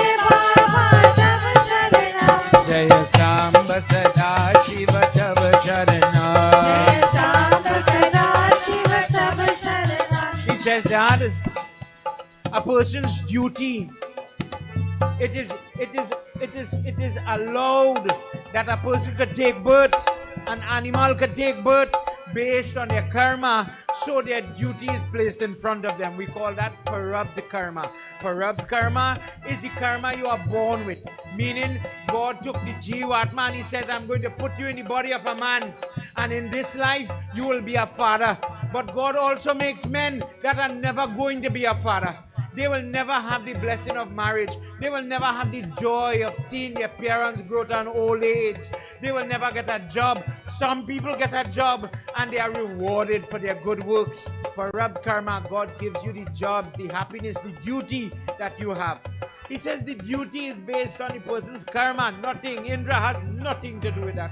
person's duty. It is allowed that a person could take birth, an animal could take birth based on their karma, so their duty is placed in front of them. We call that parabdha karma. Parabdha karma is the karma you are born with, meaning God took the Jivatma and He says, I'm going to put you in the body of a man, and in this life you will be a father. But God also makes men that are never going to be a father. They will never have the blessing of marriage. They will never have the joy of seeing their parents grow to an old age. They will never get a job. Some people get a job and they are rewarded for their good works. Parabdha karma, God gives you the jobs, the happiness, the duty that you have. He says the duty is based on the person's karma. Nothing. Indra has nothing to do with that.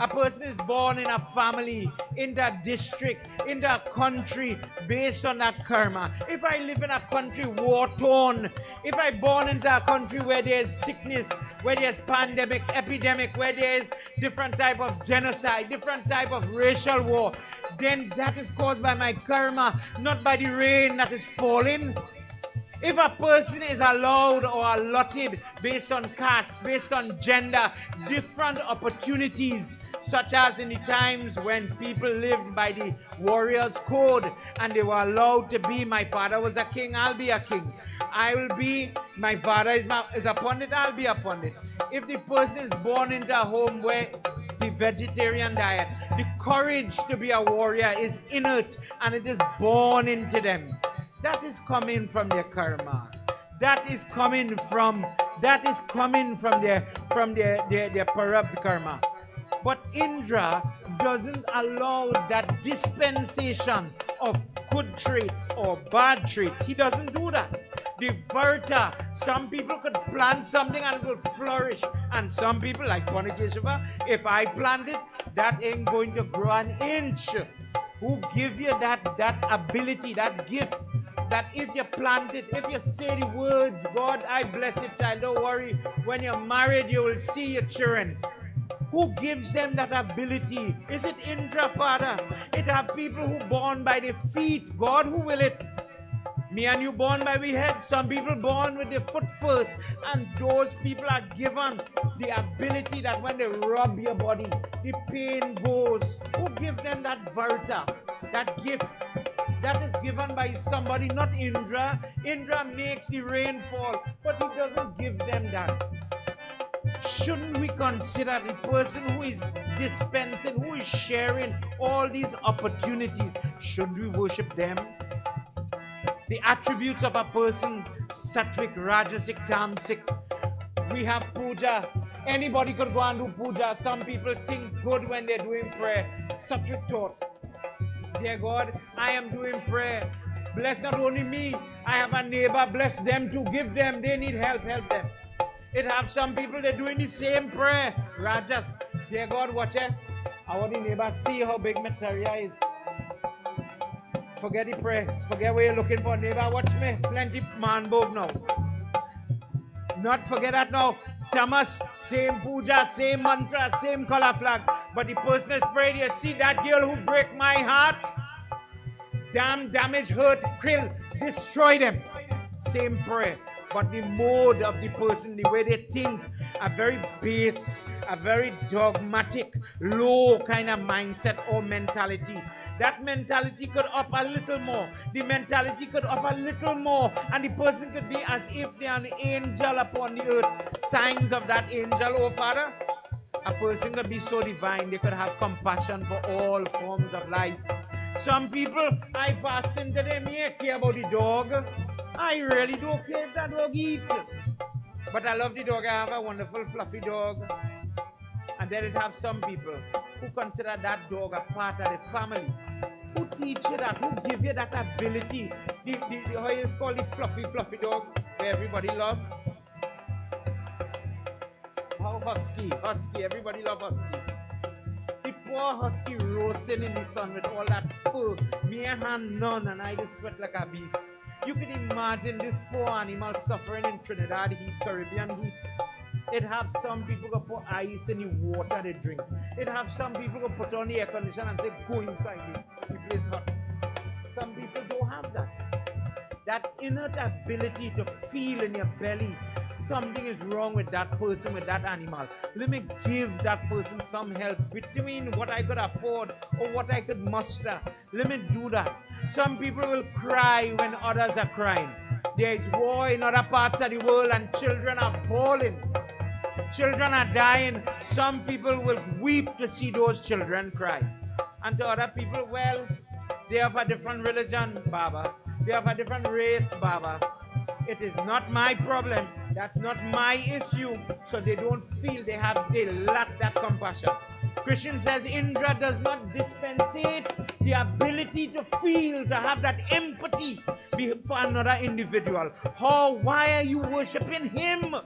A person is born in a family, in that district, in that country, based on that karma. If I live in a country war-torn, if I born into a country where there's sickness, where there's pandemic, epidemic, where there's different type of genocide, different type of racial war, then that is caused by my karma, not by the rain that is falling. If a person is allowed or allotted based on caste, based on gender, different opportunities, such as in the times when people lived by the warrior's code and they were allowed to be, my father was a king, I'll be a king. I will be, my father is a pundit, I'll be a pundit. If the person is born into a home where the vegetarian diet, the courage to be a warrior is innate and it is born into them. That is coming from their karma. That is coming from their parabdha karma. But Indra doesn't allow that dispensation of good traits or bad traits. He doesn't do that. The Varta, some people could plant something and it will flourish. And some people, like Keshava, if I plant it, that ain't going to grow an inch. Who give you that ability, that gift? That if you plant it, if you say the words, God, I bless you, child, don't worry. When you're married, you will see your children. Who gives them that ability? Is it Indra, Father? It are people who born by the feet. God, who will it? Me and you born by the head. Some people born with the foot first. And those people are given the ability that when they rub your body, the pain goes. Who give them that varta, that gift? That is given by somebody, not Indra. Indra makes the rain fall, but he doesn't give them that. Shouldn't we consider the person who is dispensing, who is sharing all these opportunities, should we worship them? The attributes of a person, sattvic, rajasic, tamasic. We have puja. Anybody could go and do puja. Some people think good when they're doing prayer. Sattvic thought. Dear God, I am doing prayer. Bless not only me, I have a neighbor, bless them too, give them, they need help, help them. It have some people, they're doing the same prayer. Rajas, dear God, watch it. I want the neighbor see how big Metaria is. Forget the prayer, forget where you're looking for, neighbor, watch me. Plenty man both now. Not forget that now. Tamas, same puja, same mantra, same color flag. But the person is praying, you see that girl who break my heart? Damn, damage, hurt, kill, destroy them. Same prayer. But the mode of the person, the way they think, a very base, a very dogmatic, low kind of mindset or mentality. That mentality could up a little more. The mentality could up a little more. And the person could be as if they are an angel upon the earth. Signs of that angel, oh Father. A person could be so divine, they could have compassion for all forms of life. Some people, I fasting today, me I care about the dog. I really don't care if that dog eats. But I love the dog. I have a wonderful fluffy dog. And then it have some people who consider that dog a part of the family. Who teach you that, who give you that ability. How is called the fluffy dog, where everybody loves. How husky, everybody love husky. The poor husky roasting in the sun with all that fur. Me and hand none and I just sweat like a beast. You can imagine this poor animal suffering in Trinidad heat, Caribbean heat. It have some people go put ice in the water they drink. It have some people go put on the air conditioner and say go inside it. The place hot. Some people don't have that. that innate ability to feel in your belly something is wrong with that person, with that animal. Let me give that person some help between what I could afford or what I could muster. Let me do that. Some people will cry when others are crying. There is war in other parts of the world and children are bawling. Children are dying. Some people will weep to see those children cry. And to other people, well, they have a different religion, Baba. They have a different race, Baba. It is not my problem. That's not my issue. So they don't feel they lack that compassion. Christian says Indra does not dispensate the ability to feel, to have that empathy for another individual. Why are you worshiping him?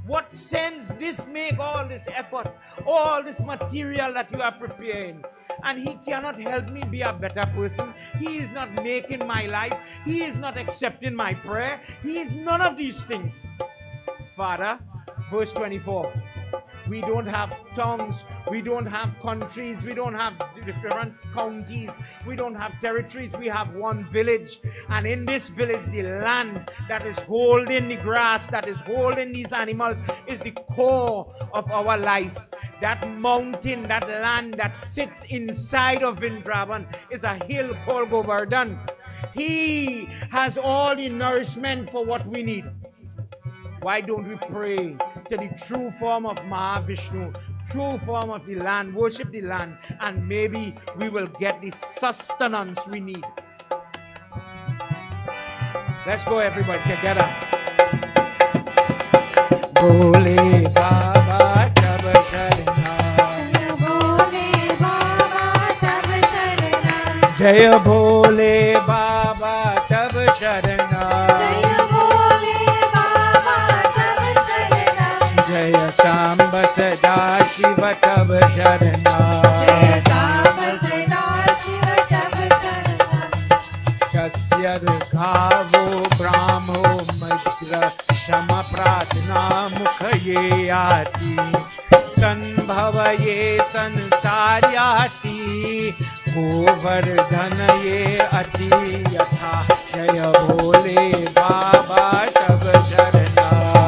What sense this make all this effort, all this material that you are preparing? And he cannot help me be a better person. He is not making my life. He is not accepting my prayer. He is none of these things. Father, verse 24. We don't have tongues. We don't have countries. We don't have different counties. We don't have territories. We have one village. And in this village, the land that is holding the grass, that is holding these animals, is the core of our life. That mountain, that land that sits inside of Vrindavan is a hill called Goverdhan. He has all the nourishment for what we need. Why don't we pray to the true form of Mahavishnu, true form of the land, worship the land, and maybe we will get the sustenance we need. Let's go everybody together. Bole Baba Tab Sharna, Jaya Bole Baba Tab Sharna, Jaya Samba Sada Shiva Tab Sharna, Kasya Ghavo Brahmo Majra Shama Pratna Mukhaye Aati Sanbhavaye Sansaryati Govardhan Ye Ati Yatha Jaya Bole Baba Tab Sharna,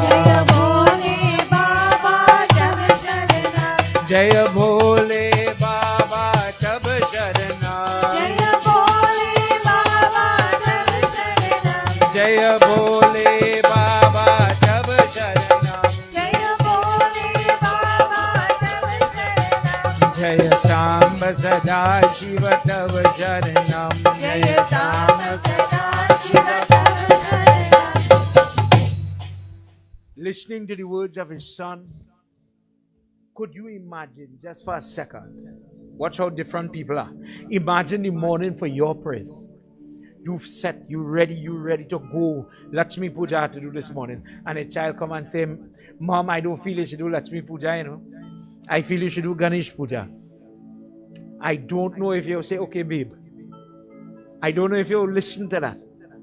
Jaya Bole Baba Tab Sharna, Jaya Bole Baba Tab Sharna, Jaya Samba Sada Shiva Tab Sharna, Jaya Samba Sada Shiva Tab Sharna. Listening to the words of his son, could you imagine just for a second? Watch how different people are. Imagine the morning for your prayers. You've set, you ready to go. Lakshmi Puja I had to do this morning. And a child come and say, Mom, I don't feel you should do Lakshmi Puja, you know. I feel you should do Ganesh Puja. I don't know if you'll say, okay, babe. I don't know if you'll listen to that.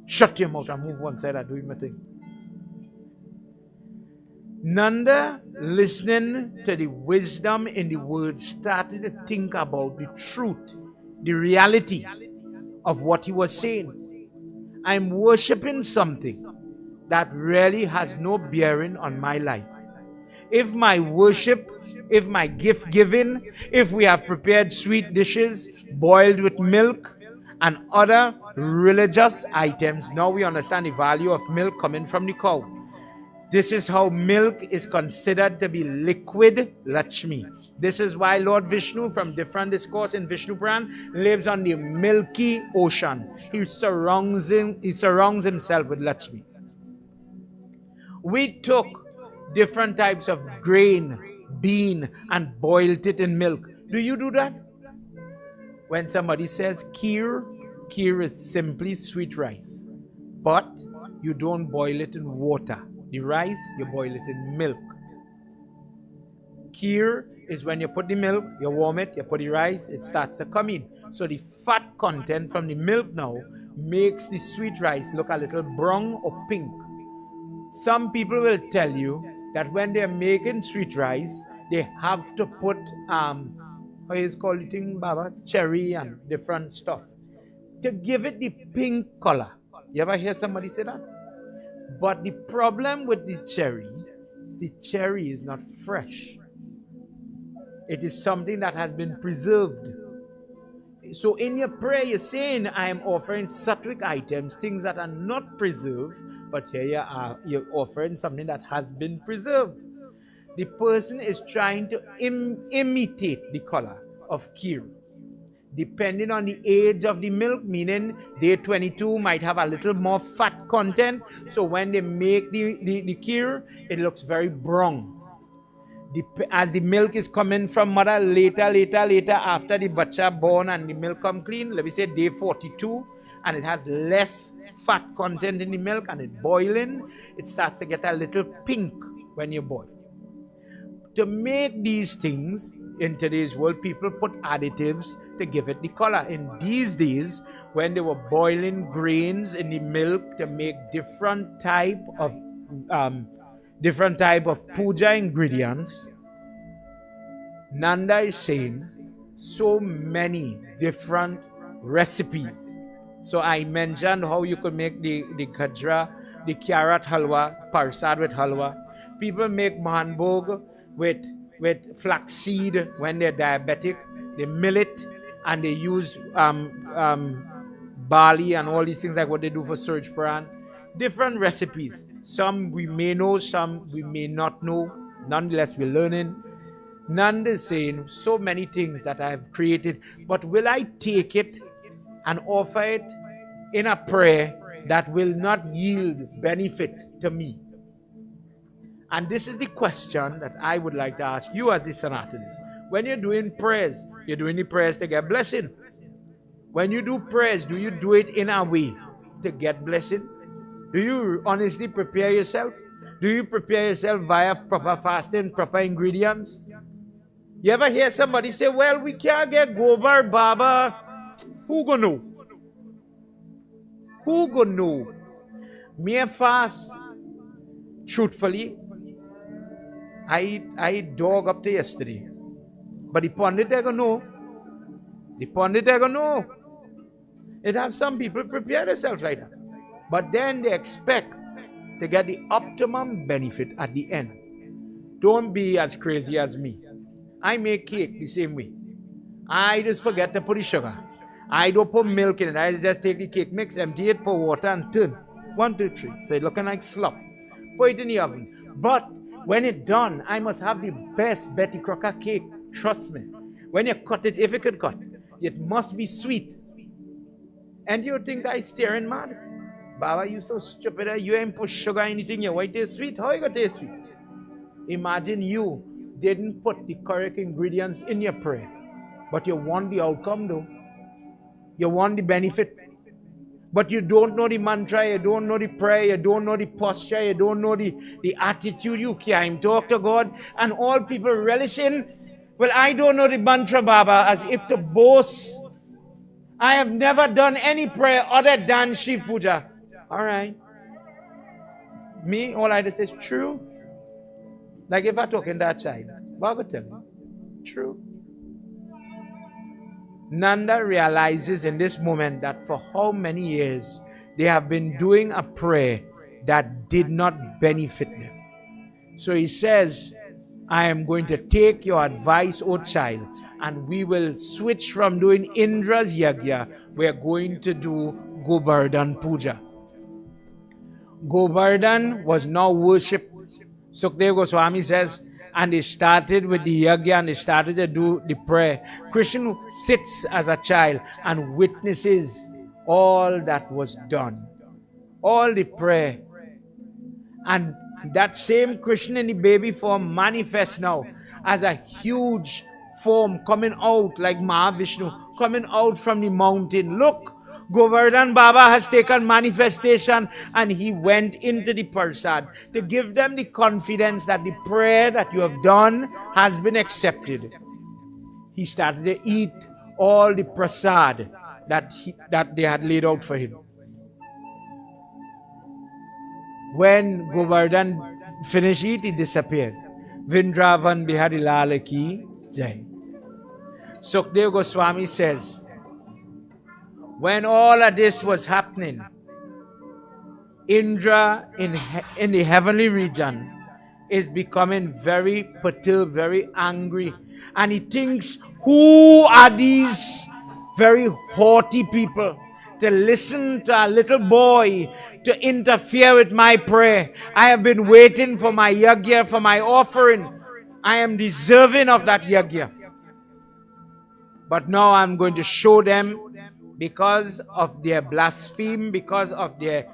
Shut your mouth and move one side and do my thing. Nanda, listening to the wisdom in the words, started to think about the truth, the reality of what he was saying. I'm worshiping something that really has no bearing on my life. If my worship, if my gift giving, if we have prepared sweet dishes boiled with milk and other religious items, now we understand the value of milk coming from the cow. This is how milk is considered to be liquid Lakshmi. This is why Lord Vishnu, from different discourse in Vishnu Puran, lives on the milky ocean. He surrounds himself with Lakshmi. We took different types of grain, bean, and boiled it in milk. Do you do that? When somebody says kheer, kheer is simply sweet rice. But you don't boil it in water. The rice, you boil it in milk. Kheer is when you put the milk, you warm it, you put the rice, it starts to come in. So the fat content from the milk now makes the sweet rice look a little brown or pink. Some people will tell you that when they're making sweet rice, they have to put, how is called the thing, Baba? Cherry and different stuff to give it the pink color. You ever hear somebody say that? But the problem with the cherry is not fresh. It is something that has been preserved. So in your prayer, you're saying, I am offering sattvic items, things that are not preserved, but here you are, you're offering something that has been preserved. The person is trying to imitate the color of kheer. Depending on the age of the milk, meaning day 22 might have a little more fat content. So when they make the kheer, it looks very brown. As the milk is coming from mother later after the bacha born and the milk come clean, let me say day 42, and it has less fat content in the milk and it's boiling, it starts to get a little pink when you boil. To make these things in today's world, people put additives to give it the color. In these days, when they were boiling grains in the milk to make different type of puja ingredients, Nanda is saying so many different recipes. So I mentioned how you could make the gajra, the carrot halwa, parsad with halwa. People make mahanbhog with flaxseed when they're diabetic. They mill it and they use barley and all these things like what they do for Suraj Puran. Different recipes. Some we may know, some we may not know. Nonetheless, we're learning. Nanda is saying so many things that I have created, but will I take it and offer it in a prayer that will not yield benefit to me? And this is the question that I would like to ask you as the Sanatanis. When you're doing prayers, you're doing the prayers to get blessing. When you do prayers, do you do it in a way to get blessing? Do you honestly prepare yourself? Do you prepare yourself via proper fasting, proper ingredients? You ever hear somebody say, well, we can't get Gobar Baba? Who gonna know? Who gonna know? Me fast, truthfully, I eat dog up to yesterday. But the pundit they gonna know. The pundit they gonna know. It have some people prepare themselves like that. But then they expect to get the optimum benefit at the end. Don't be as crazy as me. I make cake the same way. I just forget to put the sugar. I don't put milk in it. I just take the cake mix, empty it, pour water and turn. 1, 2, 3. So it's looking like slop. Put it in the oven. But when it's done, I must have the best Betty Crocker cake. Trust me. When you cut it, if you could cut, it must be sweet. And you think I staring mad? Baba, you so stupid. You ain't put sugar or anything. Your white taste sweet. How you gonna taste sweet? Imagine you didn't put the correct ingredients in your prayer. But you want the outcome though. You want the benefit. But you don't know the mantra, you don't know the prayer, you don't know the posture, you don't know the attitude. You can't talk to God. And all people relishing, well, I don't know the mantra, Baba, as if to boast. I have never done any prayer other than Shiv Puja. Alright. Me, all I just say is true. Like if I talk in that child, Baba tell me, true. Nanda realizes in this moment that for how many years they have been doing a prayer that did not benefit them. So he says, I am going to take your advice, O child, and we will switch from doing Indra's Yagya. We are going to do Goverdhan Puja. Goverdhan was now worshipped. Sukadeva Goswami says, and they started with the yagya and they started to do the prayer. Krishna sits as a child and witnesses all that was done. All the prayer. And that same Krishna in the baby form manifests now as a huge form coming out like Mahavishnu, coming out from the mountain. Look, Govardhan Baba has taken manifestation and he went into the Parsad to give them the confidence that the prayer that you have done has been accepted. He started to eat all the prasad that they had laid out for him. When Govardhan finished eating, he disappeared. Vrindavan Bihari Lal Ki Jai. Sukadeva Goswami says, when all of this was happening, Indra in the heavenly region is becoming very perturbed, very angry. And he thinks, who are these very haughty people to listen to a little boy to interfere with my prayer? I have been waiting for my yagya, for my offering. I am deserving of that yagya. But now I'm going to show them, because of their blaspheme, because of their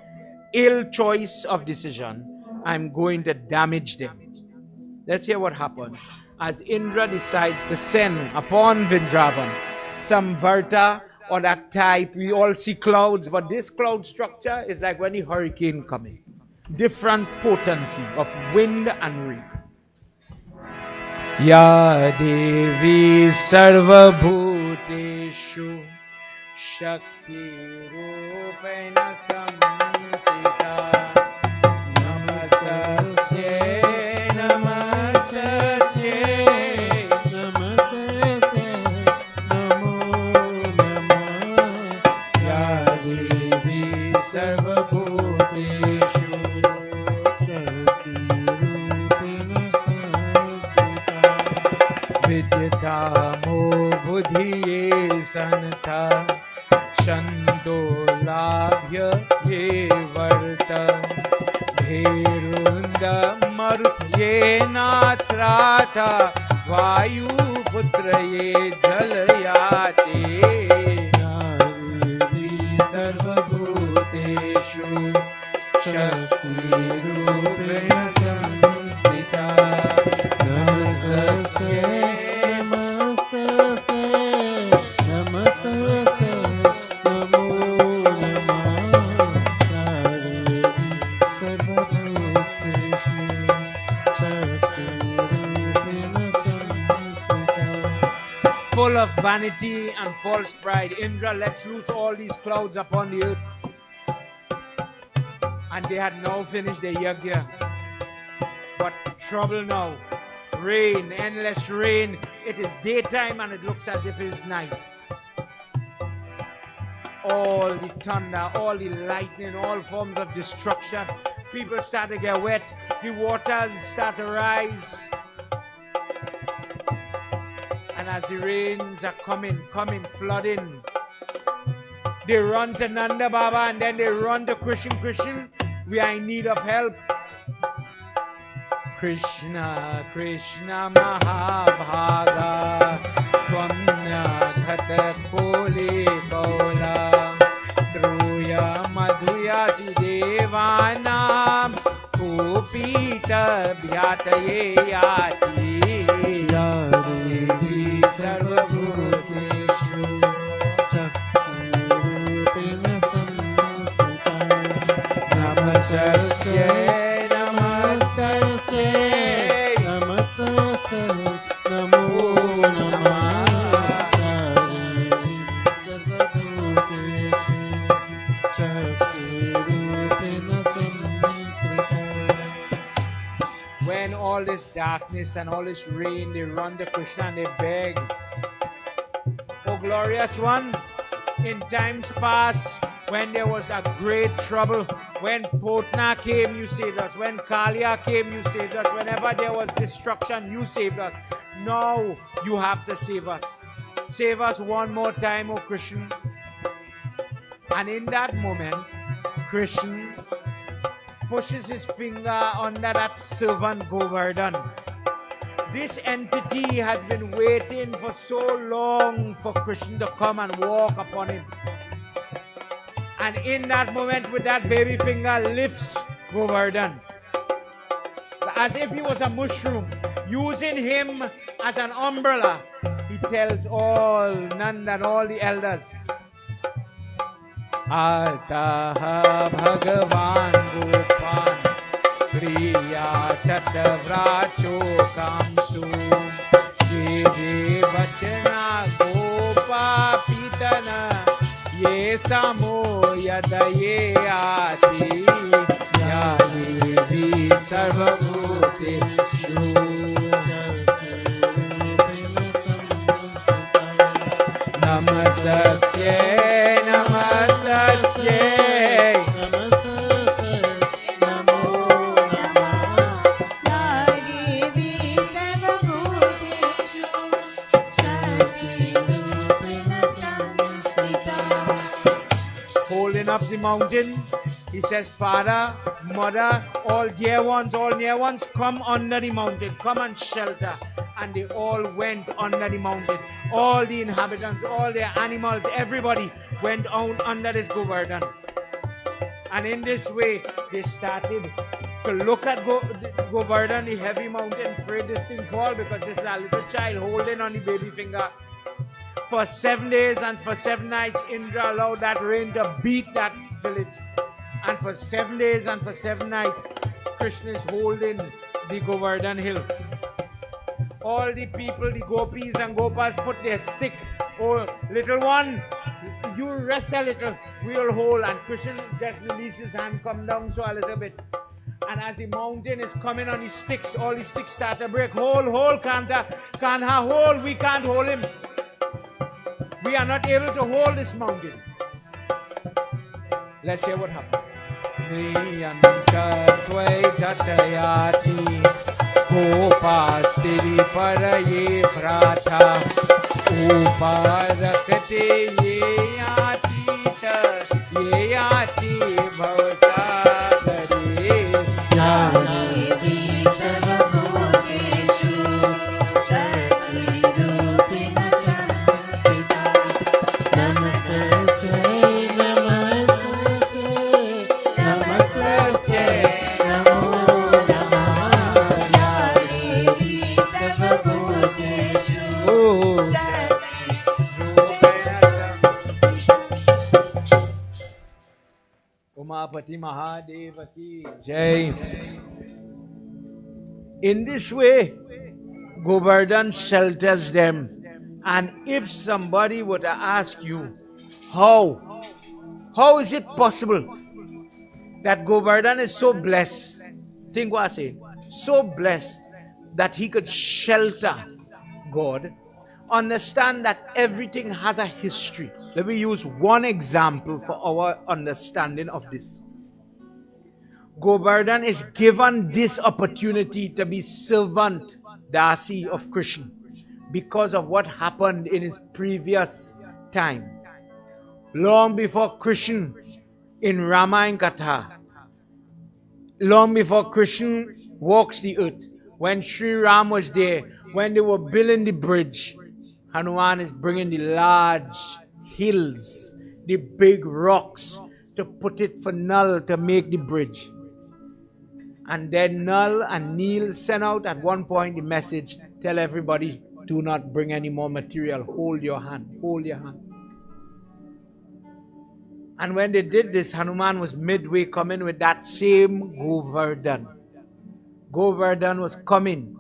ill choice of decision, I'm going to damage them. Let's hear what happens as Indra decides to send upon Vrindavan some Varta or that type. We all see clouds, but this cloud structure is like when the hurricane coming. Different potency of wind and rain. Ya Devi Sarva Bhuteshu Shakti Rupena Samsita Namasasye Namasasye Namasasye Namo Namah Ya Devi Sarva Bhuteshu Shakti Rupena Vidyatamo Budhiye Santha Chandolabhya Ye Varta Bherunda Marutye Natrata Vayu Putra Ye Jalayate Devi Sarva Bhuteshu Shakti Rupena Samsthita Namasasye full of vanity and false pride, Indra lets loose all these clouds upon the earth. And they had now finished their yagya. But trouble now. Rain, endless rain. It is daytime and it looks as if it is night. All the thunder, all the lightning, all forms of destruction. People start to get wet. The waters start to rise. And as the rains are coming, flooding, they run to Nanda Baba and then they run to Krishna. We are in need of help. Krishna, Krishna Mahabhaga Swamya Khatha Poli Paula Truya Madhuya Sidevanam Kupita Vyataye Yati Devi Sarvabhuteshu Namasasye Namasasye Namasasye Namo Namah when all this darkness and all this rain, they run to Krishna and they beg, "Oh glorious one, in times past, when there was a great trouble, when Potna came, you saved us. When Kalia came, you saved us. Whenever there was destruction, you saved us. Now you have to save us. Save us one more time, O Krishna." And in that moment, Krishna pushes his finger under that servant Goverdhan. This entity has been waiting for so long for Krishna to come and walk upon him. And in that moment, with that baby finger, lifts Goverdhan as if he was a mushroom, using him as an umbrella. He tells all Nanda and all the elders, "Ataha Bhagavan Gopan Priya Tatavracho Kamsu Ye Vachana Gopa Pitana Ye Samo Yadaye Ati Yadevi Sarvabhuteshu Namasasye Namasasye mountain. He says, Father, Mother, all dear ones, all near ones, come under the mountain. Come and shelter. And they all went under the mountain. All the inhabitants, all their animals, everybody went out under this Goverdhan. And in this way, they started to look at Goverdhan, the heavy mountain, afraid this thing fall, because this is a little child holding on the baby finger. For 7 days and for 7 nights, Indra allowed that rain to beat that village. And for 7 days and for 7 nights, Krishna is holding the Goverdhan hill. All the people, the gopis and gopas, put their sticks. Oh, little one, you rest a little, we'll hold. And Krishna just releases his hand, come down so a little bit. And as the mountain is coming on his sticks, all the sticks start to break. Hold, Kantha, hold, we can't hold him. We are not able to hold this mountain. Let's hear what happened. Kopastiri paraye pratha uparakate ye ati bhavasagare Devi Sarvabhuteshu Shakti-rupina Samsthita Namaste Namo Namah Devi Sarvabhuteshu Umapati Mahadeva ki Jai. In this way, Goverdhan shelters them. And if somebody were to ask you, how is it possible that Goverdhan is so blessed? Think what I say. So blessed that he could shelter God. Understand that everything has a history. Let me use one example for our understanding of this. Goverdhan is given this opportunity to be servant Dasi of Krishna because of what happened in his previous time. Long before Krishna in Ramayana Katha, long before Krishna walks the earth, when Sri Ram was there, when they were building the bridge, Hanuman is bringing the large hills, the big rocks to put it for Nal to make the bridge. And then Nal and Neel sent out at one point the message, tell everybody, do not bring any more material, hold your hand, hold your hand. And when they did this, Hanuman was midway coming with that same Goverdhan. Goverdhan was coming.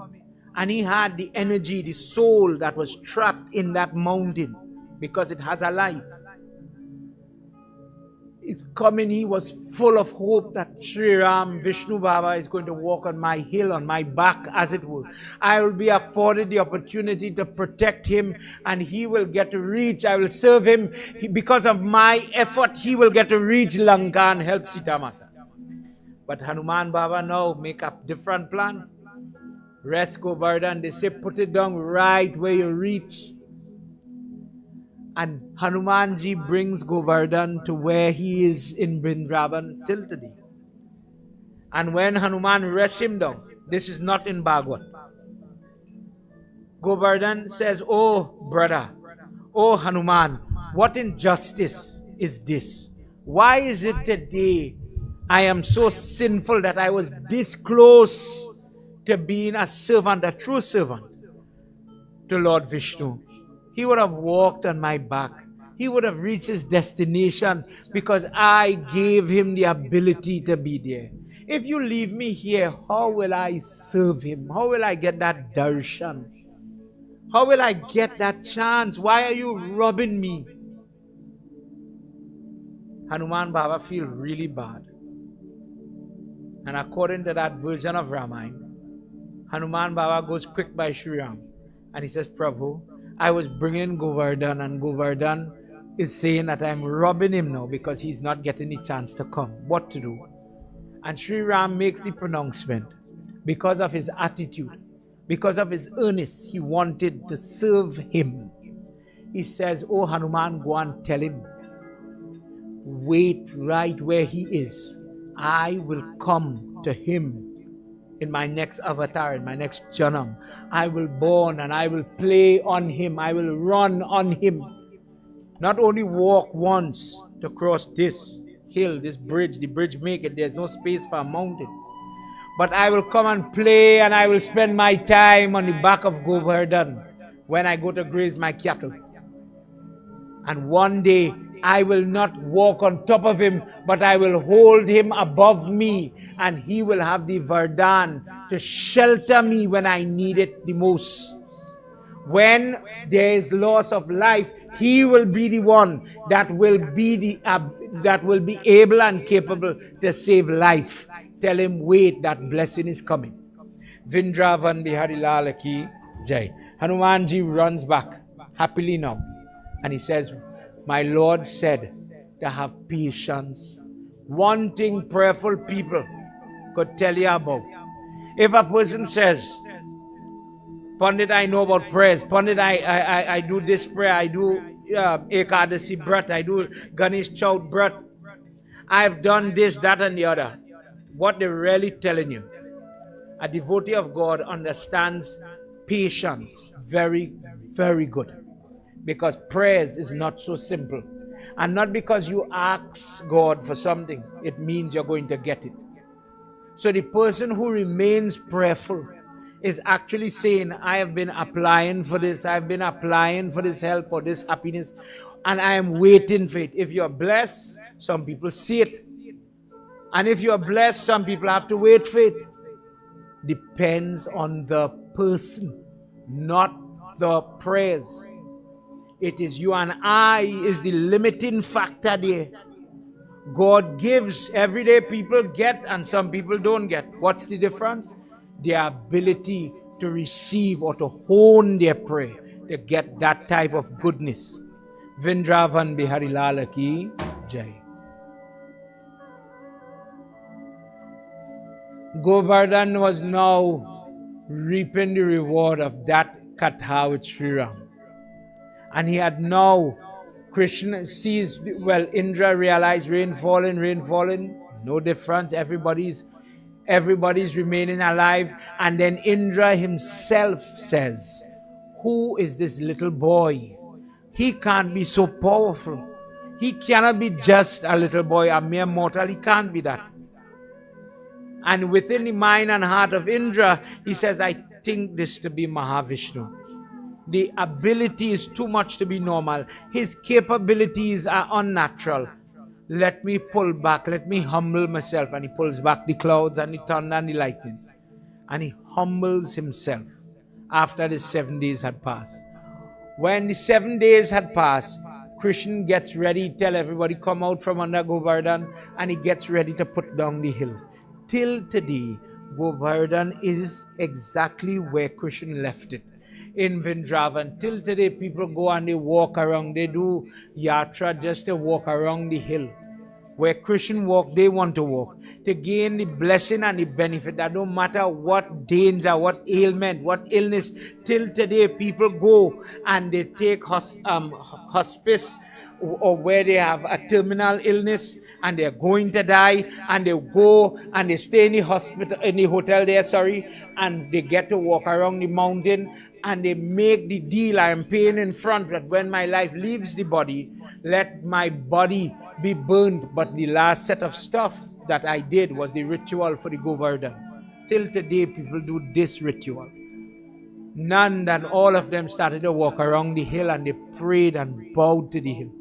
And he had the energy, the soul that was trapped in that mountain because it has a life. It's coming, he was full of hope that Sri Ram, Vishnu Baba is going to walk on my hill, on my back as it were. I will be afforded the opportunity to protect him and he will get to reach, I will serve him. Because of my effort, he will get to reach Lanka and help Sita Mata. But Hanuman Baba now make a different plan. Rest Goverdhan, they say put it down right where you reach. And Hanumanji brings Goverdhan to where he is in Vrindavan till today. And when Hanuman rests him down, this is not in Bhagavad. Goverdhan says, oh brother, oh Hanuman, what injustice is this? Why is it today I am so sinful that I was this close to being a servant, a true servant to Lord Vishnu? He would have walked on my back. He would have reached his destination because I gave him the ability to be there. If you leave me here, how will I serve him? How will I get that darshan? How will I get that chance? Why are you robbing me? Hanuman Baba feels really bad. And according to that version of Ramayana, Hanuman Baba goes quick by Sri Ram. And he says, Prabhu, I was bringing Goverdhan and Goverdhan is saying that I'm robbing him now because he's not getting the chance to come. What to do? And Sri Ram makes the pronouncement because of his attitude, because of his earnest, he wanted to serve him. He says, oh Hanuman, go and tell him, wait right where he is. I will come to him in my next avatar, in my next janam. I will born and I will play on him. I will run on him. Not only walk once to cross this hill, this bridge, the bridge make it, there's no space for a mountain. But I will come and play and I will spend my time on the back of Goverdhan when I go to graze my cattle. And one day I will not walk on top of him, but I will hold him above me, and he will have the Vardhan to shelter me when I need it the most. When there is loss of life, he will be the one that will be able and capable to save life. Tell him, wait, that blessing is coming. Vrindavan Bihari Lal Ki Jai. Hanumanji runs back happily now, and he says, my Lord said to have patience. One thing prayerful people could tell you about. If a person says, Pandit, I know about prayers. Pandit, I do this prayer. I do Ekadasi Brat. I do Ganesh Chaut Brat. I've done this, that, and the other. What they're really telling you, a devotee of God understands patience very, very good. Because prayers is not so simple. And not because you ask God for something, it means you're going to get it. So the person who remains prayerful is actually saying, I have been applying for this, I've been applying for this help or this happiness, and I am waiting for it. If you're blessed, some people see it. And if you're blessed, some people have to wait for it. Depends on the person, not the prayers. It is you and I is the limiting factor there. God gives, every day people get and some people don't get. What's the difference? Their ability to receive or to hone their prayer, to get that type of goodness. Vrindavan Bihari Lal Ki Jai. Govardhan was now reaping the reward of that Katha with Sri Ram. And he had now, Krishna sees, well, Indra realized rain falling, no difference, everybody's remaining alive. And then Indra himself says, who is this little boy? He can't be so powerful. He cannot be just a little boy, a mere mortal. He can't be that. And within the mind and heart of Indra, he says, I think this to be Mahavishnu. The ability is too much to be normal. His capabilities are unnatural. Let me pull back. Let me humble myself. And he pulls back the clouds and the thunder and the lightning. And he humbles himself after the 7 days had passed. When the 7 days had passed, Krishna gets ready, tell everybody, come out from under Govardhan, and he gets ready to put down the hill. Till today, Govardhan is exactly where Krishna left it. In Vrindavan. Till today, people go and they walk around. They do yatra just to walk around the hill. Where Krishna walk, they want to walk. To gain the blessing and the benefit. That no matter what danger, what ailment, what illness, till today, people go and they take hospice or where they have a terminal illness and they're going to die, and they go and they stay in the hospital, in the hotel there, and they get to walk around the mountain, and they make the deal. I am paying in front that when my life leaves the body, let my body be burned. But the last set of stuff that I did was the ritual for the Govardhan. Till today, people do this ritual. None than all of them started to walk around the hill, and they prayed and bowed to the hill.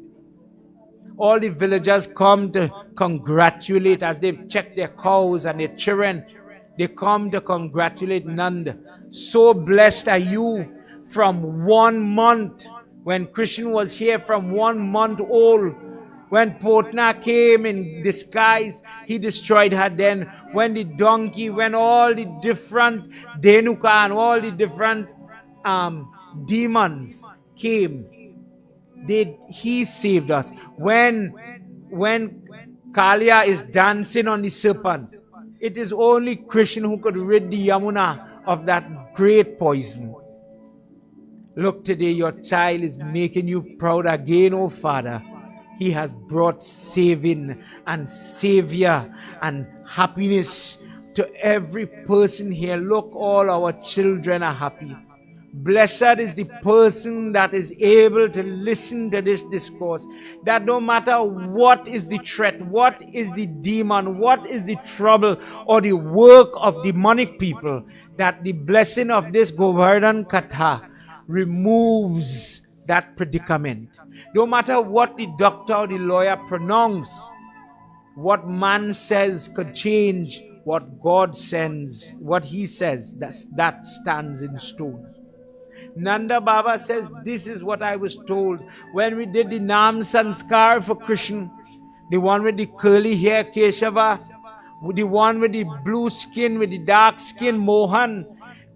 All the villagers come to congratulate as they check their cows and their children. They come to congratulate Nanda. So blessed are you from 1 month. When Krishna was here from 1 month old. When Potna came in disguise, he destroyed her then. When the donkey, when all the different Denuka and all the different demons came, he saved us. When Kalia is dancing on the serpent, it is only Krishna who could rid the Yamuna of that great poison. Look, today your child is making you proud again, oh Father. He has brought saving and savior and happiness to every person here. Look, all our children are happy. Blessed is the person that is able to listen to this discourse. That no matter what is the threat, what is the demon, what is the trouble or the work of demonic people, that the blessing of this Goverdhan Katha removes that predicament. No matter what the doctor or the lawyer pronounce, what man says could change. What God sends, what He says, that stands in stone. Nanda Baba says, this is what I was told when we did the Nam Sanskar for Krishna. The one with the curly hair, Keshava, the one with the blue skin, with the dark skin, Mohan.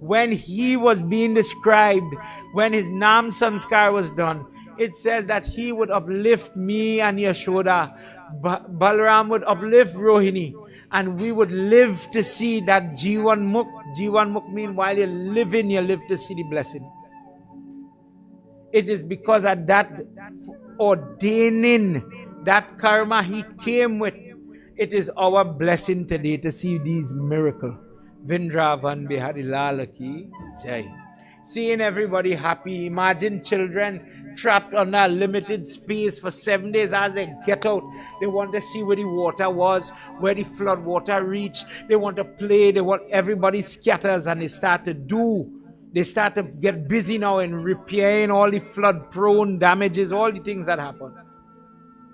When he was being described, when his Nam Sanskar was done, it says that he would uplift me and Yashoda. Balaram would uplift Rohini. And we would live to see that Jivan Mukh. Jivan Mukh means while you're living, you live to see the blessing. It is because of that ordaining, that karma he came with. It is our blessing today to see these miracles. Vrindavan Bihari Lal Ki Jai. Seeing everybody happy. Imagine children trapped on a limited space for 7 days. As they get out, they want to see where the water was, where the flood water reached. They want to play. They want everybody scatters, and they start to get busy now in repairing all the flood prone damages, all the things that happen.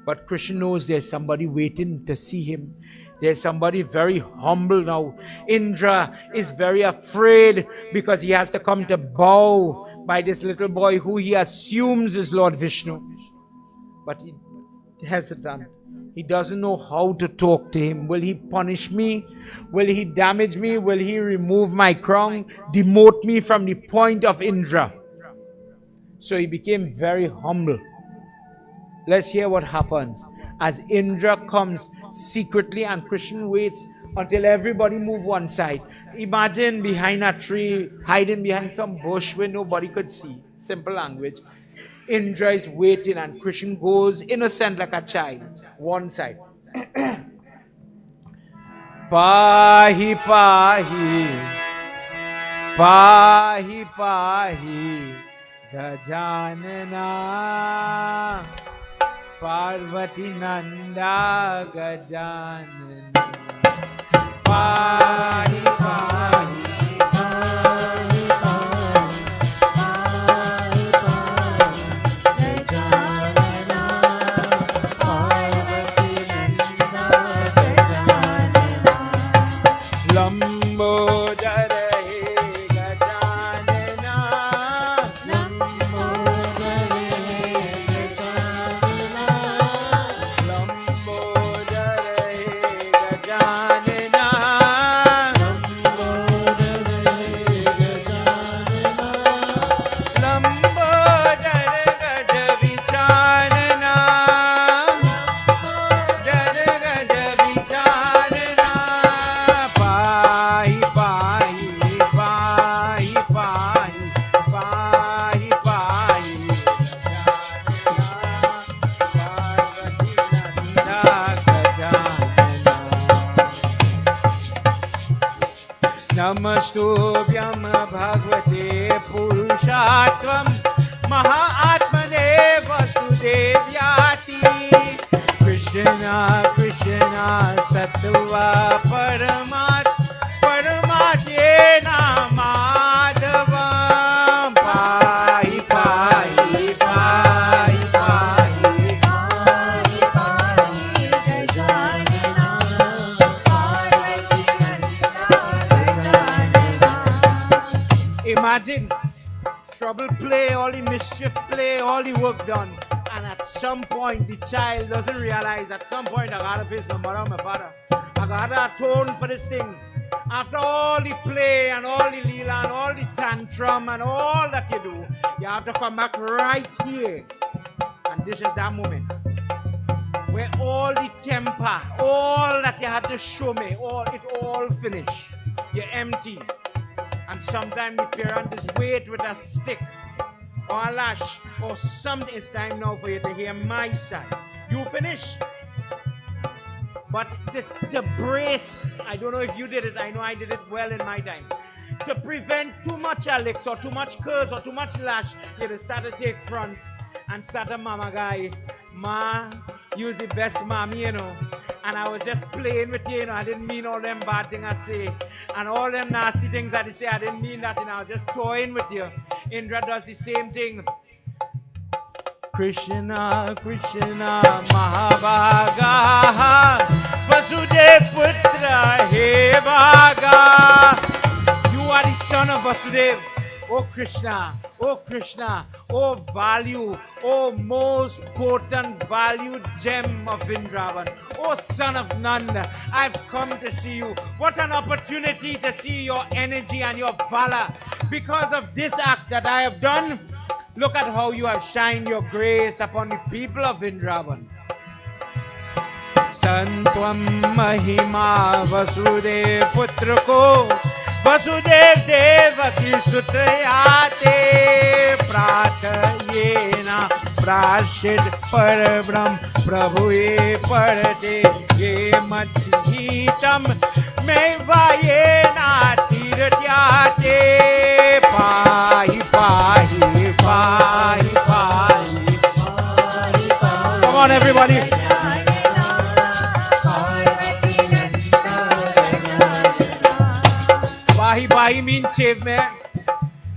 But Krishna knows there's somebody waiting to see him. There's somebody very humble now. Indra is very afraid because he has to come to bow by this little boy who he assumes is Lord Vishnu. But he hesitant. He doesn't know how to talk to him. Will he punish me? Will he damage me? Will he remove my crown? Demote me from the point of Indra? So he became very humble. Let's hear what happens. As Indra comes secretly and Krishna waits until everybody move one side. Imagine behind a tree, hiding behind some bush where nobody could see. Simple language. Indra is waiting and Krishna goes innocent like a child. One side. Pahi pahi, pahi pahi, Gajanana. Parvati Nanda Gajanana. Pahi pahi, Pahi pahi, Gajanana, Parvati Nanda Gajanana. Lambodara Gajanana. Namastubhyam Bhagavate Purushatvam Mahatmane Vasudevyati. Krishna Krishna Sattva Paramat Paramatena Madhavam. Pahi pahi pahi pahi. Pahi pahi, Gajanana, Parvati Nanda. Imagine trouble play, all the mischief play, all the work done. And at some point, the child doesn't realize, at some point, I gotta face my mother and my father. I gotta atone for this thing. After all the play and all the leela and all the tantrum and all that you do, you have to come back right here. And this is that moment where all the temper, all that you had to show me, it all finished. You're empty. And sometimes the parent is wait with a stick or a lash or something. It's time now for you to hear my side. You finish. But to brace, I don't know if you did it, I know I did it well in my time. To prevent too much licks or too much curse or too much lash, you just start to take front and start a mama guy. Ma, use the best mommy, you know. And I was just playing with you, you know. I didn't mean all them bad things I say. And all them nasty things I say, I didn't mean that, you know. I was just toying with you. Indra does the same thing. Krishna, Krishna, Mahabhaga, Vasudev Putra, He Bhaga. You are the son of Vasudev. Oh Krishna, oh value, oh most potent valued gem of Vrindavan. Oh son of Nanda, I've come to see you. What an opportunity to see your energy and your valor. Because of this act that I have done, look at how you have shined your grace upon the people of Vrindavan. Santvam Mahima Vasudev Putra Ko Vasudev Devaki Sutrayate Pratayena Prashid Parabram Prabhuye Parate Ye Machitam Mevayena Tiratyate Pahi Pahi Pahi Pahi. Come on everybody. Bahi Bahi means save me.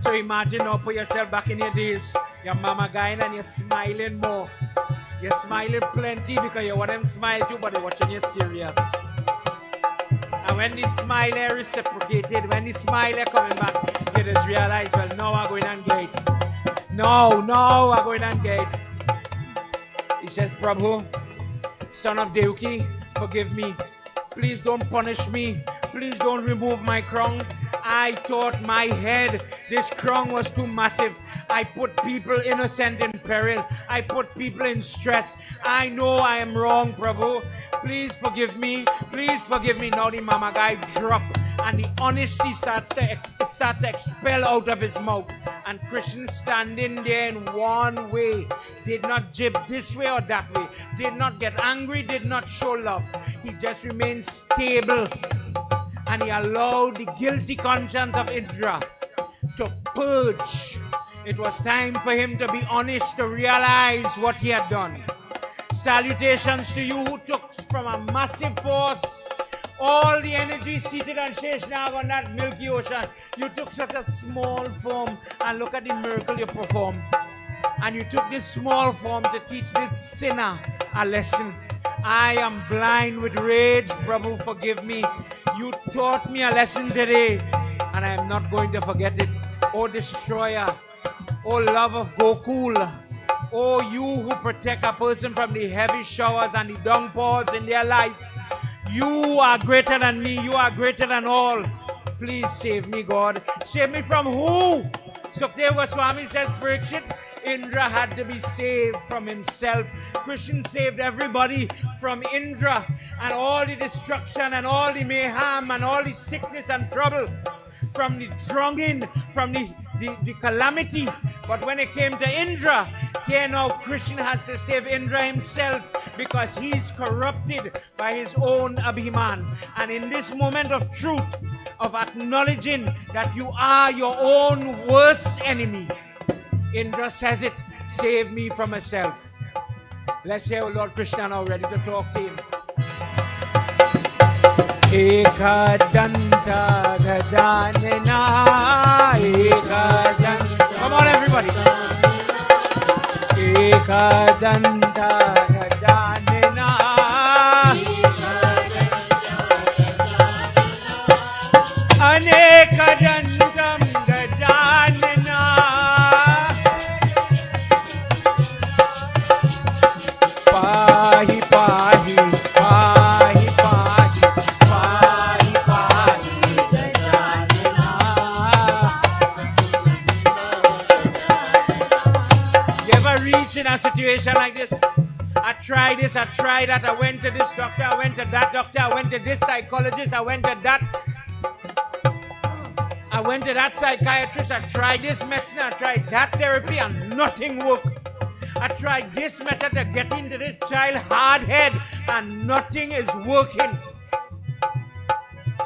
So imagine now, put yourself back in your days. Your mama going and you're smiling more. You're smiling plenty because you want them to smile too, but they're watching you serious. And when the smile is reciprocated, when the smile is coming back, you just realize, well, now I'm going on gate. No, I'm going on gate. He says, Prabhu, son of Devaki, forgive me. Please don't punish me. Please don't remove my crown. I thought my head, this crown was too massive. I put people innocent in peril. I put people in stress. I know I am wrong, Prabhu. Please forgive me. Please forgive me. Now the mama guy drop and the honesty starts to expel out of his mouth. And Krishna standing there in one way, did not jib this way or that way, did not get angry, did not show love. He just remained stable. And he allowed the guilty conscience of Indra to purge. It was time for him to be honest, to realize what he had done. Salutations to you who took from a massive force all the energy seated on Sheshnag on that milky ocean. You took such a small form, and look at the miracle you performed. And you took this small form to teach this sinner a lesson. I am blind with rage, Prabhu, forgive me. You taught me a lesson today, and I am not going to forget it. Oh destroyer, oh love of Gokul, oh you who protect a person from the heavy showers and the downpours in their life. You are greater than me, you are greater than all. Please save me, God. Save me from who? Sukdev Goswami says, Parikshit, Indra had to be saved from himself. Krishna saved everybody from Indra and all the destruction and all the mayhem and all the sickness and trouble, from the drunken, from the calamity. But when it came to Indra, here now Krishna has to save Indra himself because he's corrupted by his own abhiman. And in this moment of truth, of acknowledging that you are your own worst enemy, Indra says it, save me from myself. Let's hear Lord Krishna now ready to talk to him. Ekadanta gajanana, ekadanta. Come on everybody. Ekadanta gajanana, anekadantam gajanana. Pahi pahi pahi pahi pahi pahi gajanana. You ever reach in a situation like this? I tried this, I tried that, I went to this doctor, I went to that doctor, I went to this psychologist, I went to that. I went to that psychiatrist, I tried this medicine, I tried that therapy, and nothing worked. I tried this method to get into this child hard head, and nothing is working.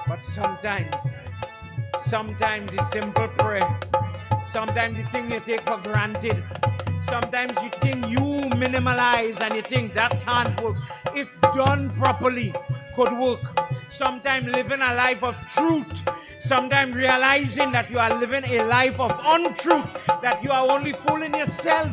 But sometimes the simple prayer, sometimes the thing you take for granted, sometimes you think you minimalize and you think that can't work, if done properly, could work. Sometimes living a life of truth, sometimes realizing that you are living a life of untruth, that you are only fooling yourself.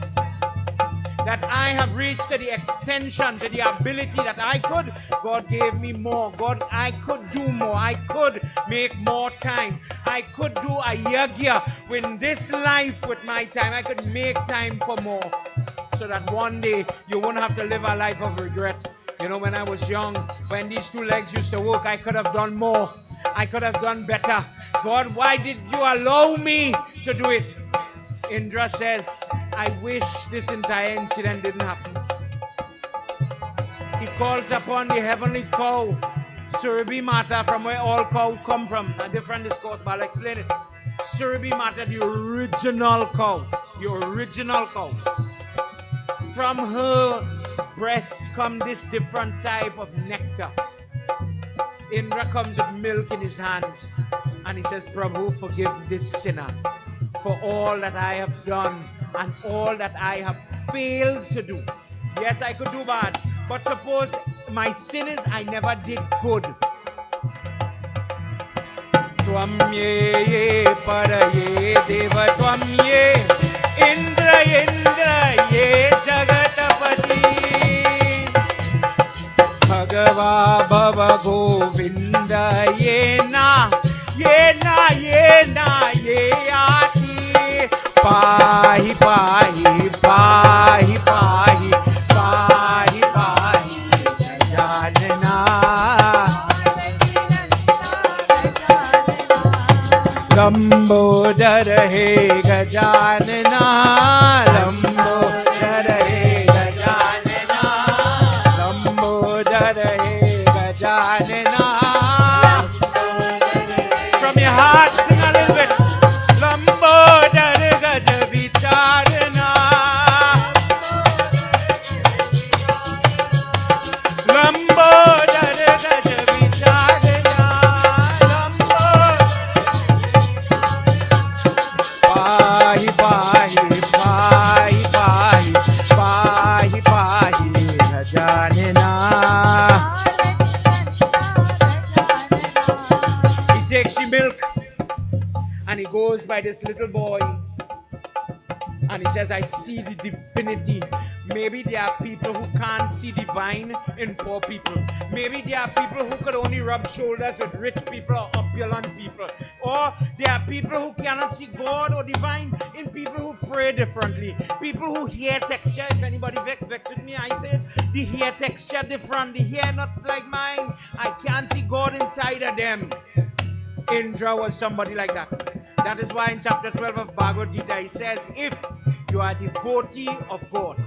That I have reached to the extension, to the ability that I could. God gave me more. God, I could do more. I could make more time. I could do a yagya in this life with my time. I could make time for more. So that one day you won't have to live a life of regret. You know, when I was young, when these two legs used to work, I could have done more. I could have done better. God, why did you allow me to do it? Indra says, I wish this entire incident didn't happen. He calls upon the heavenly cow, Surabhi Mata, from where all cows come from. A different discourse, but I'll explain it. Surabhi Mata, the original cow. The original cow. From her breast comes this different type of nectar. Indra comes with milk in his hands, and he says, Prabhu, forgive this sinner for all that I have done and all that I have failed to do. Yes, I could do bad, but suppose my sin is I never did good. Twamye paraye deva twamye Indra Indra ye jagatapati Bhagava Bhava Govinda ye na ye aati Pahi pahi pahi pahi pahi pahi Gajanana Lambodar he Gajanana Lambodar he Gajanana Lambodar he Gajanana From your heart sing a little bit Lambodar Gaj Vicharana Lambodar Gaj Vicharana Pahi pahi pahi pahi pahi pahi Gajanana. He takes the milk and he goes by this little boy and he says, I see the divinity. Maybe there are people who can't see divine in poor people. Maybe there are people who could only rub shoulders with rich people or opulent people. Or there are people who cannot see God or divine in people who pray differently. People who hear texture. If anybody vex with me, I say the hair texture different. The hair not like mine. I can't see God inside of them. Indra was somebody like that. That is why in chapter 12 of Bhagavad Gita he says, if you are a devotee of God,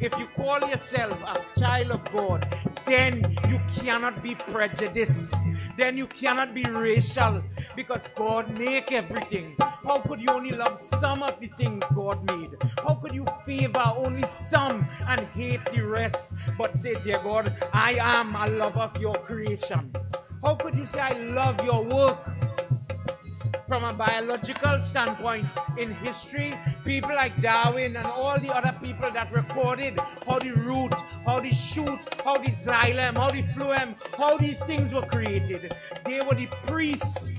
if you call yourself a child of God, then you cannot be prejudiced. Then you cannot be racial because God made everything. How could you only love some of the things God made? How could you favor only some and hate the rest? But say, dear God, I am a lover of your creation. How could you say, I love your work? From a biological standpoint, in history, people like Darwin and all the other people that recorded how the root, how the shoot, how the xylem, how the phloem, how these things were created. They were the priests,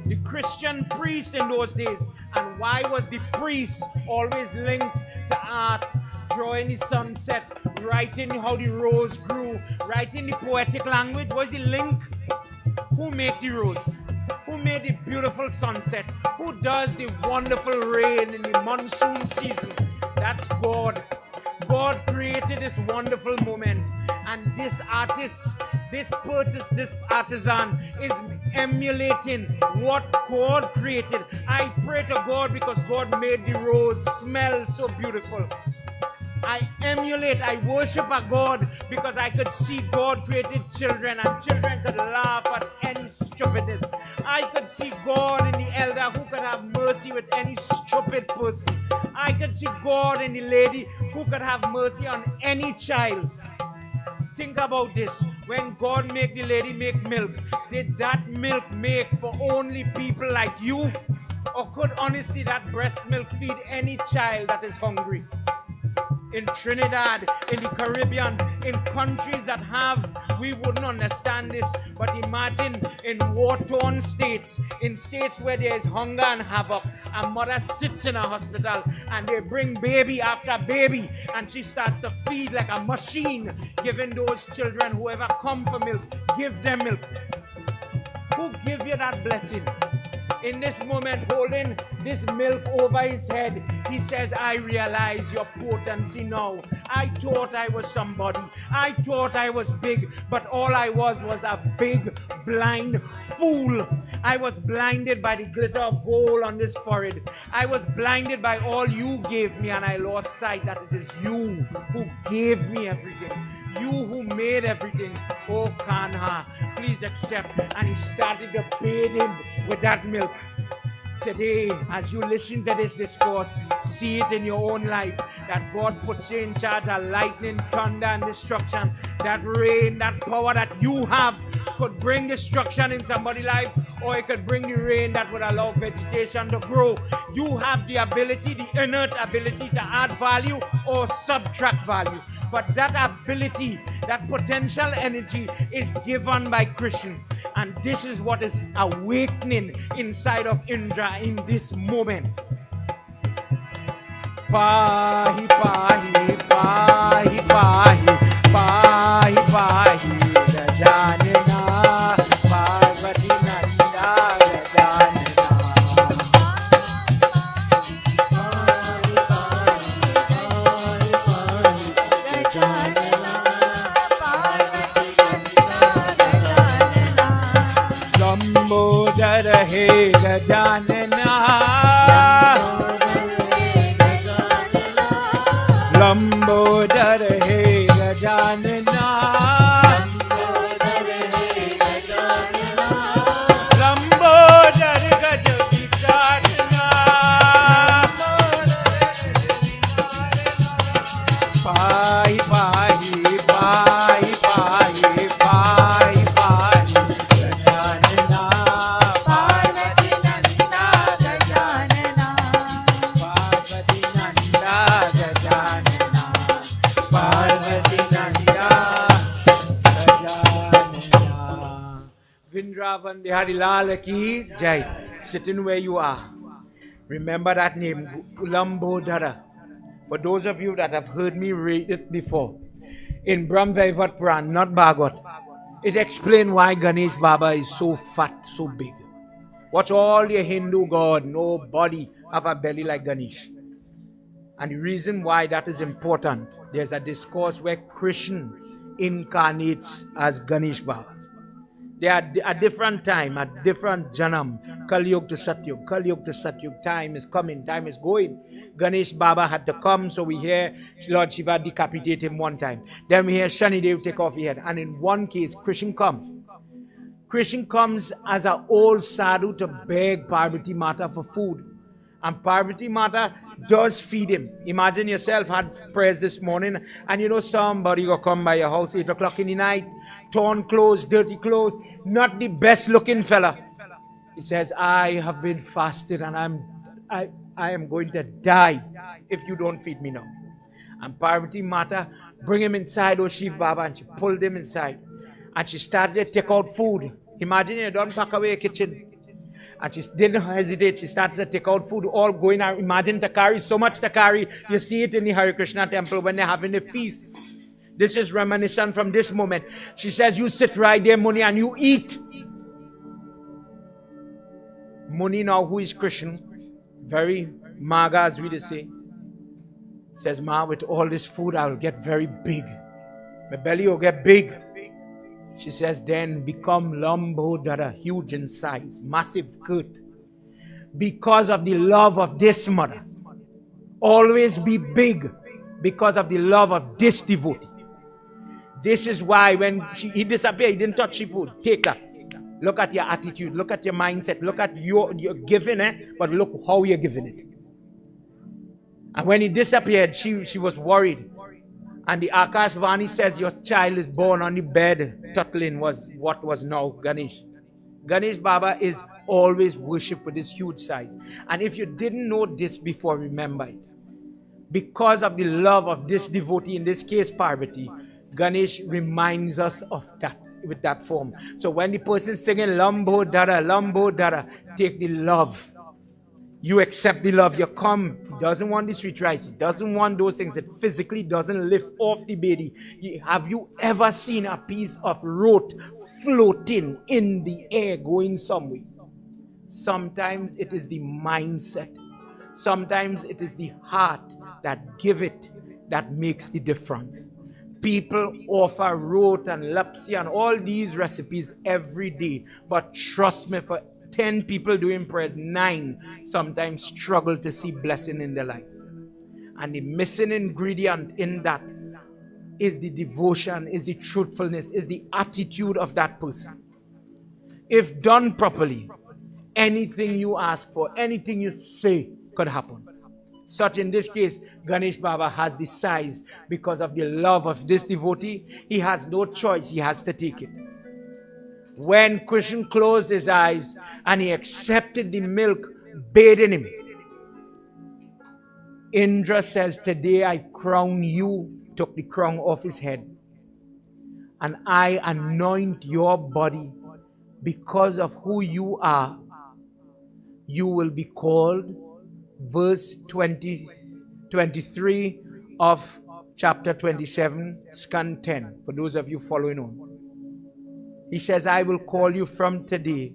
the Christian priests in those days. And why was the priest always linked to art? Drawing the sunset, writing how the rose grew, writing the poetic language. Was the link? Who made the rose? Who made the beautiful sunset? Who does the wonderful rain in the monsoon season? That's God. God created this wonderful moment. And this artist, this artisan is emulating what God created. I pray to God because God made the rose smell so beautiful. I emulate, I worship a God because I could see God created children and children could laugh at any stupidness. I could see God in the elder who could have mercy with any stupid person. I could see God in the lady who could have mercy on any child. Think about this. When God made the lady make milk, did that milk make for only people like you? Or could honestly that breast milk feed any child that is hungry? In Trinidad, in the Caribbean, in countries that have, we wouldn't understand this, but imagine in war-torn states, in states where there is hunger and havoc, a mother sits in a hospital and they bring baby after baby and she starts to feed like a machine, giving those children, whoever come for milk, give them milk. Who give you that blessing? In this moment, holding this milk over his head, he says, I realize your potency now. I thought I was somebody. I thought I was big, but all I was a big, blind fool. I was blinded by the glitter of gold on this forehead. I was blinded by all you gave me, and I lost sight that it is you who gave me everything. You who made everything. Oh, Kanha, please accept. And he started to bathe him with that milk. Today, as you listen to this discourse, see it in your own life, that God puts you in charge of lightning, thunder, and destruction. That rain, that power that you have could bring destruction in somebody's life, or it could bring the rain that would allow vegetation to grow. You have the ability, the innate ability to add value or subtract value. But that ability, that potential energy is given by Krishna. And this is what is awakening inside of Indra in this moment. Pahi, pahi, pahi, pahi, pahi, pahi, Rajanana, Parvati Nanda, Rajanana. Lambodar he Rajanana, Lambodar he Rajanana, Lambodar gaj vicarna, Pai pai pai pai pai pai Rajanana, Parvati Nanda Rajanana, Parvati Nanda Rajanana, Parvati Nanda Rajanana. Vrindavan Bihari Lal ki Jai. Sitting where you are, remember that name, Lambodara. For those of you that have heard me read it before, in Brahmvaivat Puran, not Bhagavad, it explains why Ganesh Baba is so fat, so big. Watch all your Hindu god, nobody have a belly like Ganesh. And the reason why that is important, there's a discourse where Krishna incarnates as Ganesh Baba. They are at different time, at different janam, Kali Yuga to Satyug, Kali Yuga to Satyug. Time is coming, time is going. Ganesh Baba had to come, so we hear Lord Shiva decapitate him one time. Then we hear Shanidev take off his head. And in one case, Krishna comes. Krishna comes as an old sadhu to beg Parvati Mata for food. And Parvati Mata does feed him. Imagine yourself had prayers this morning, and you know somebody will come by your house 8 o'clock in the night, torn clothes, dirty clothes, not the best looking fella. He says, I have been fasted and I am going to die if you don't feed me now. And Parvati Mata bring him inside Shiv Baba, and she pulled him inside. And she started to take out food. Imagine you don't pack away a kitchen. And she didn't hesitate. She started to take out food, all going out. Imagine to carry, so much to carry. You see it in the Hare Krishna temple when they're having a feast. This is reminiscent from this moment. She says, you sit right there, Muni, and you eat. Muni now, who is Krishna, very maga as we say, says, Ma, with all this food, I'll get very big. My belly will get big. She says, then become Lambodara, huge in size, massive girth. Because of the love of this mother. Always be big. because of the love of this devotee. This is why when he disappeared, he didn't touch the food. Take that. Look at your attitude. Look at your mindset. Look at your giving it, but look how you're giving it. And when he disappeared, she was worried. And the Akashvani says, your child is born on the bed. Tuttling was what was now Ganesh. Ganesh Baba is always worshipped with his huge size. And if you didn't know this before, remember it. Because of the love of this devotee, in this case Parvati, Ganesh reminds us of that with that form. So when the person is singing Lambo Dara, take the love. You accept the love. You come. He doesn't want the sweet rice. He doesn't want those things. It physically doesn't lift off the baby. Have you ever seen a piece of rope floating in the air going somewhere? Sometimes it is the mindset. Sometimes it is the heart that give it that makes the difference. People offer rot and lapsi and all these recipes every day. But trust me, for 10 people doing prayers, 9 sometimes struggle to see blessing in their life. And the missing ingredient in that is the devotion, is the truthfulness, is the attitude of that person. If done properly, anything you ask for, anything you say could happen. Such in this case, Ganesh Baba has the size because of the love of this devotee. He has no choice, he has to take it. When Krishna closed his eyes and he accepted the milk bathing him, Indra says, today I crown you, took the crown off his head, and I anoint your body because of who you are. You will be called, verse 23 of chapter 27, Skandha 10, for those of you following on. He says, I will call you from today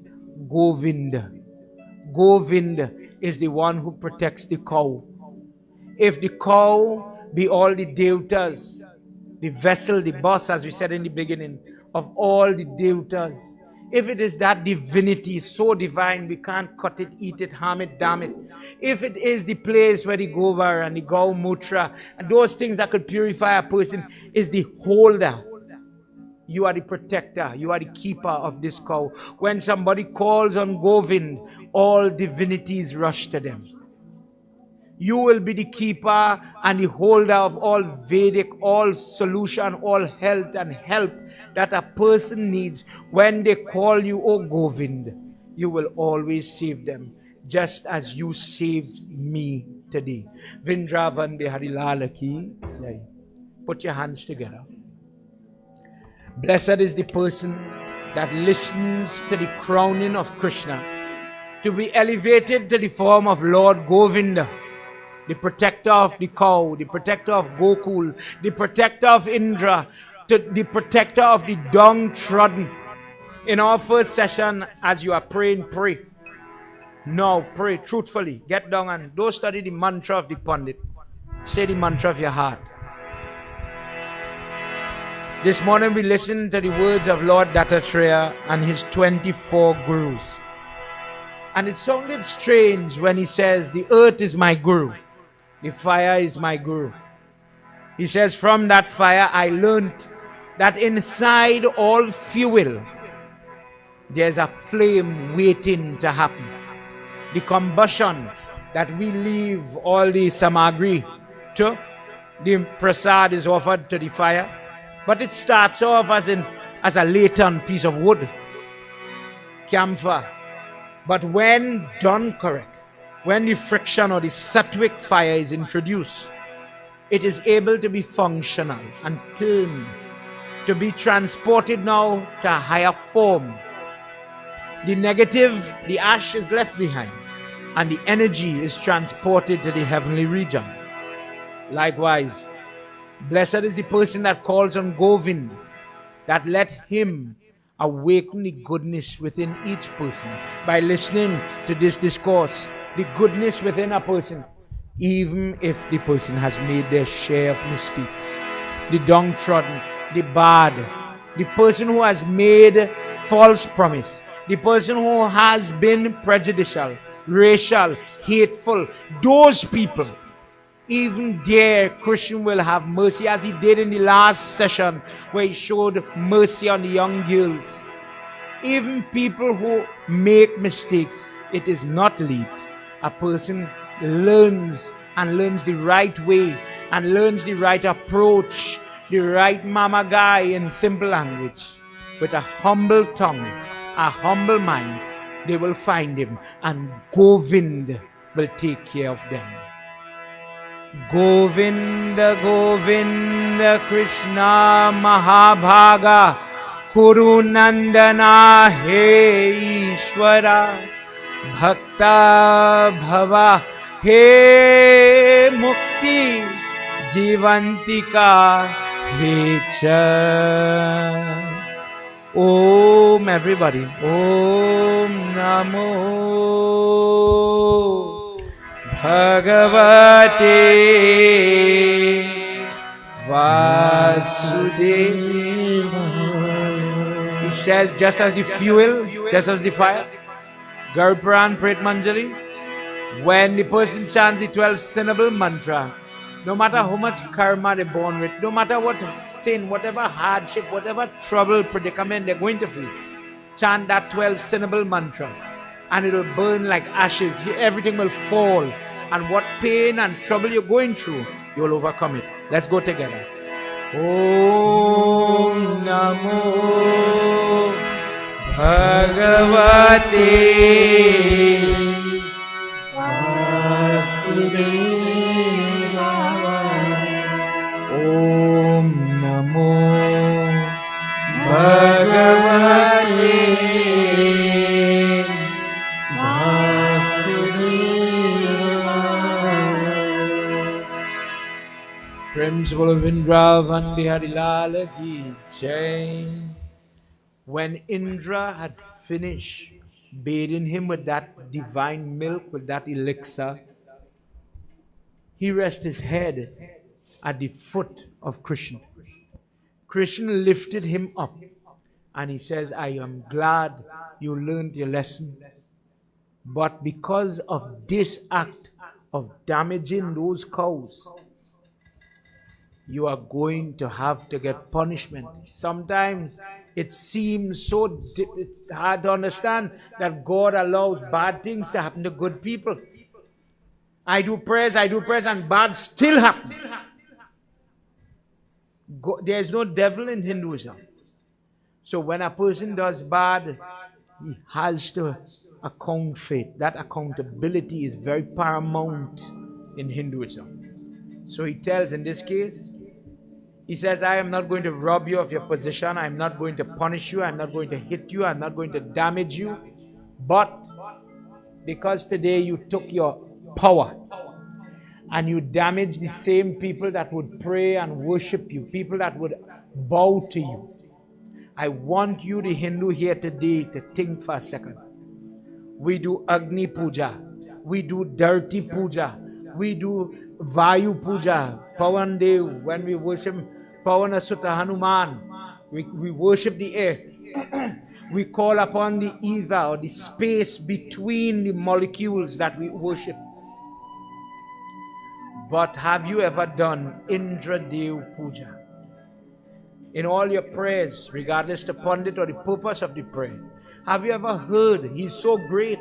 Govinda. Govinda is the one who protects the cow. If the cow be all the devatas, the vessel, the boss, as we said in the beginning, of all the devatas, if it is that divinity so divine, we can't cut it, eat it, harm it, damn it. If it is the place where the gobar and the gau mutra and those things that could purify a person is the holder, you are the protector, you are the keeper of this cow. When somebody calls on Govind, all divinities rush to them. You will be the keeper and the holder of all Vedic, all solution, all health and help that a person needs. When they call you, oh Govind, you will always save them, just as you saved me today. Vrindavan Bihari Lal ki jai. Put your hands together. Blessed is the person that listens to the crowning of Krishna, to be elevated to the form of Lord Govinda, the protector of the cow, the protector of Gokul, the protector of Indra, to the protector of the downtrodden. In our first session, as you are praying, pray. Now pray truthfully. Get down and don't study the mantra of the Pandit. Say the mantra of your heart. This morning we listened to the words of Lord Dattatreya and his 24 gurus. And it sounded strange when he says, the earth is my guru, the fire is my guru. He says, from that fire I learned that inside all fuel, there's a flame waiting to happen. The combustion that we leave all the samagri to, the prasad is offered to the fire. But it starts off as a latent piece of wood, camphor. But when done correct, when the friction or the sattvic fire is introduced, it is able to be functional and turned, to be transported now to a higher form. The negative, the ash is left behind, and the energy is transported to the heavenly region. Likewise, blessed is the person that calls on Govind, that let him awaken the goodness within each person by listening to this discourse, the goodness within a person, even if the person has made their share of mistakes. The downtrodden, the bad, the person who has made false promise, the person who has been prejudicial, racial, hateful, those people Even there, Krishna will have mercy, as he did in the last session where he showed mercy on the young girls. Even people who make mistakes, it is not late. A person learns and learns the right way and learns the right approach, the right mama guy in simple language. With a humble tongue, a humble mind, they will find him, and Govind will take care of them. Govinda, Govinda, Krishna Mahabhaga, Kuru Nandana, He Ishvara, Bhakta Bhava, He Mukti, Jivantika, He Cha. Om, everybody. Om Namo Bhagavate Vasudevaya. He says, just as the fuel, just as the fire, Garpran Pret Manjali, when the person chants the 12 syllable mantra, no matter how much karma they're born with, no matter what sin, whatever hardship, whatever trouble, predicament they're going to face, chant that 12 syllable mantra and it'll burn like ashes. Everything will fall. And what pain and trouble you're going through, you'll overcome it. Let's go together. Om Namo Bhagavate Om Namo Bhagavate Principal of Indra Vandihari Lala Ki Jai. When Indra had finished bathing him with that divine milk, with that elixir, he rested his head at the foot of Krishna. Krishna lifted him up and he says, I am glad you learned your lesson. But because of this act of damaging those cows, you are going to have to get punishment. Sometimes it seems so hard to understand that God allows bad things to happen to good people. I do prayers, and bad still happen. There is no devil in Hinduism. So when a person does bad, he has to account for it. That accountability is very paramount in Hinduism. So he tells, in this case, he says, I am not going to rob you of your position. I am not going to punish you. I am not going to hit you. I am not going to damage you. But because today you took your power and you damaged the same people that would pray and worship you, people that would bow to you, I want you, the Hindu here today, to think for a second. We do Agni Puja. We do dirty Puja. We do Vayu Puja. Pawan Dev, when we worship Pavana Sutta Hanuman, we worship the air. We call upon the Eva, or the space between the molecules that we worship. But have you ever done Indra Dev Puja? In all your prayers, regardless the pundit or the purpose of the prayer, have you ever heard, he's so great?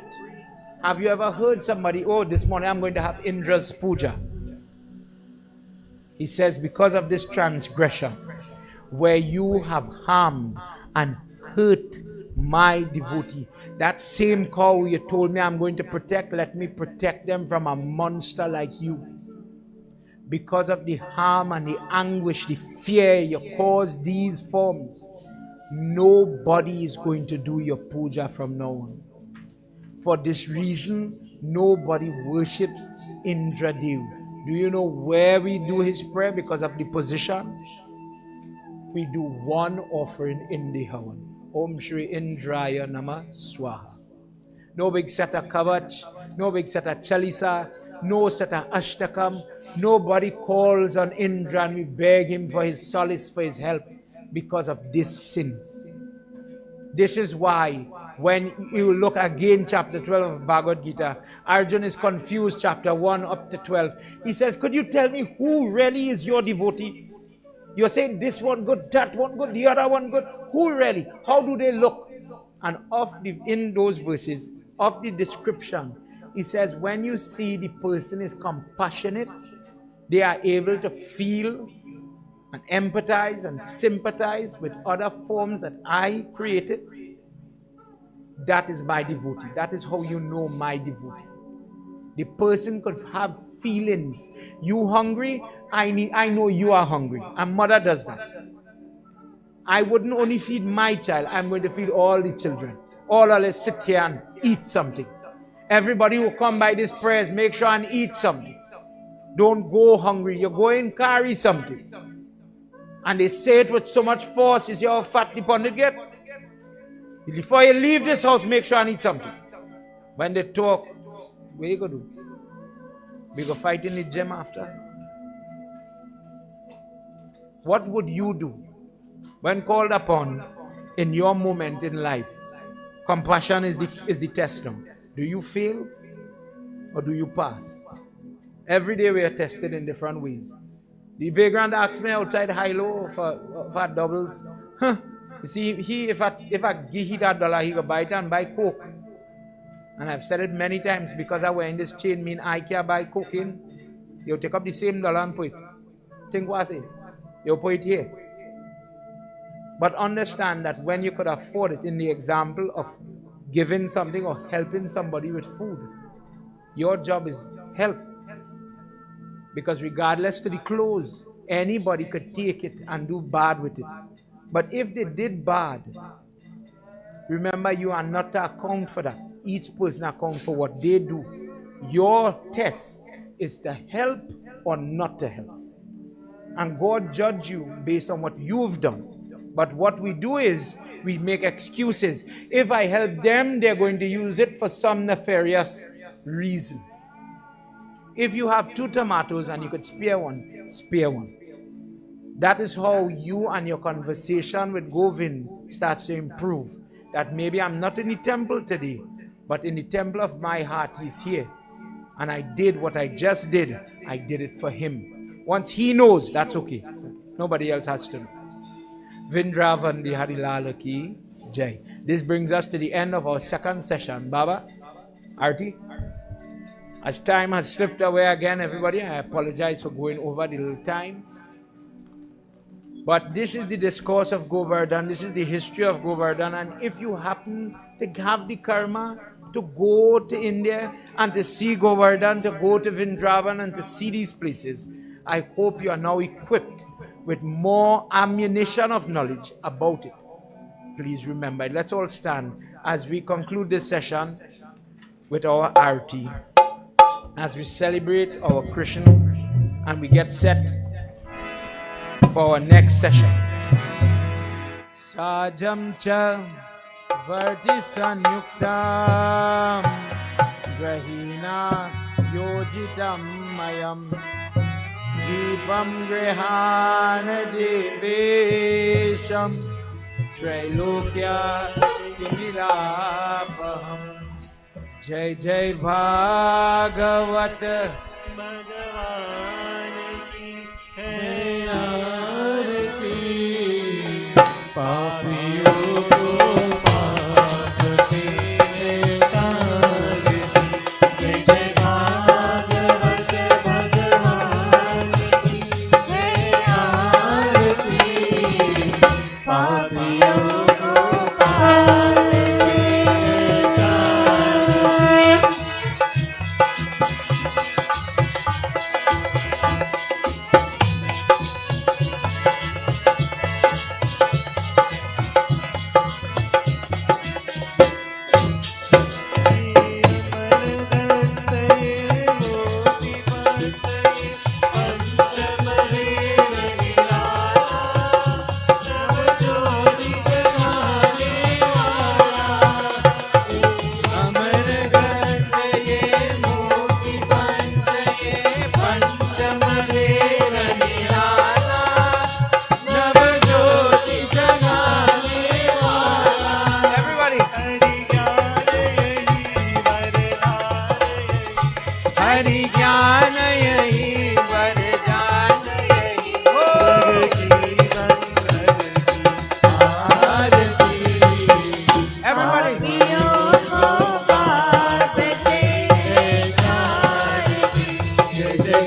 Have you ever heard somebody, oh, this morning I'm going to have Indra's Puja? He says, because of this transgression, where you have harmed and hurt my devotee, that same cow you told me I'm going to protect, let me protect them from a monster like you. Because of the harm and the anguish, the fear you cause these forms, nobody is going to do your puja from now on. For this reason, nobody worships Indra Dev. Do you know where we do his prayer? Because of the position. We do one offering in the Havan. Om Shri Indraya Nama Swaha. No big set of kavach, no big set of chalisa, no set of ashtakam. Nobody calls on Indra and we beg him for his solace, for his help because of this sin. This is why when you look again chapter 12 of Bhagavad Gita, Arjuna is confused chapter 1 up to 12. He says, could you tell me who really is your devotee? You're saying this one good, that one good, the other one good. Who really? How do they look? And in those verses, of the description, he says, when you see the person is compassionate, they are able to feel and empathize and sympathize with other forms that I created. That is my devotee. That is how you know my devotee. The person could have feelings. You hungry? I know you are hungry. And mother does that. I wouldn't only feed my child. I'm going to feed all the children. All of us sit here and eat something. Everybody who come by this prayers, make sure and eat something. Don't go hungry. You go and carry something. And they say it with so much force. You see how fat the pundit get? Before you leave this house, make sure and eat something. When they talk, what you going to do? We go fight in the gym after. What would you do when called upon in your moment in life? Compassion is the test now. Do you fail or do you pass? Every day we are tested in different ways. The vagrant asked me outside high-low for doubles. You see, if I give him $1, he will buy it and buy Coke. And I've said it many times, because I wear in this chain mean I can't buy cocaine. You take up the same dollar and put it. Think what I say. You put it here. But understand that when you could afford it, in the example of giving something or helping somebody with food, your job is help. Because regardless to the clothes, anybody could take it and do bad with it. But if they did bad, remember you are not to account for that. Each person accounts for what they do. Your test is to help or not to help. And God judge you based on what you've done. But what we do is we make excuses. If I help them, they're going to use it for some nefarious reason. If you have 2 tomatoes and you could spare one, spare one. That is how you and your conversation with Govind starts to improve. That maybe I'm not in the temple today, but in the temple of my heart, he's here. And I did what I just did. I did it for him. Once he knows, that's okay. Nobody else has to know. Vrindavan di Harilala ki Jai. This brings us to the end of our second session. Baba, Arti, as time has slipped away again, everybody, I apologize for going over the little time. But this is the discourse of Goverdhan. This is the history of Goverdhan. And if you happen to have the karma to go to India and to see Goverdhan, to go to Vrindavan and to see these places, I hope you are now equipped with more ammunition of knowledge about it. Please remember, let's all stand as we conclude this session with our arati, as we celebrate our Krishna and we get set for our next session. Sajam cha varti sanyuktam grahina yojitam mayam Deepam grihana devesham Trailokya timilapaham Jai Jai Bhagavat भगवान की है आरती पापियों को पाप से तारती जय जय भागवत भगवान की है आरती पापियों को पाप से तारती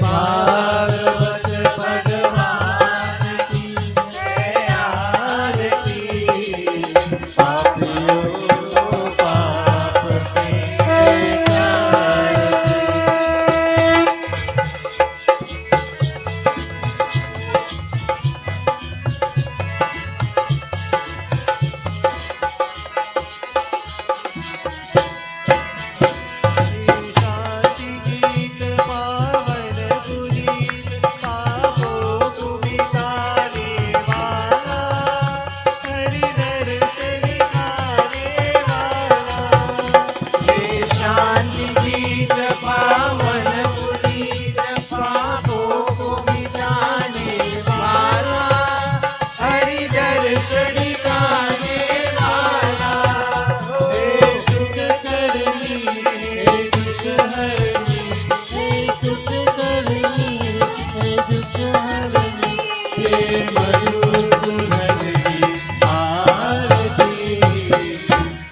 भागवत भगवान की जय आरती पापियों को पाप से शांति गीत पावन पुनीत पापों को मिटाने वाला हरि दर्शन दिखाने वाला ये शांति गीत पावन पुनीत पापों को मिटाने वाला हरि दर्शन दिखाने वाला हे सुख करनी हे दुख हरनी हे सुख करनी हे दुख हरनी हे मधुर दुल्हन की आरती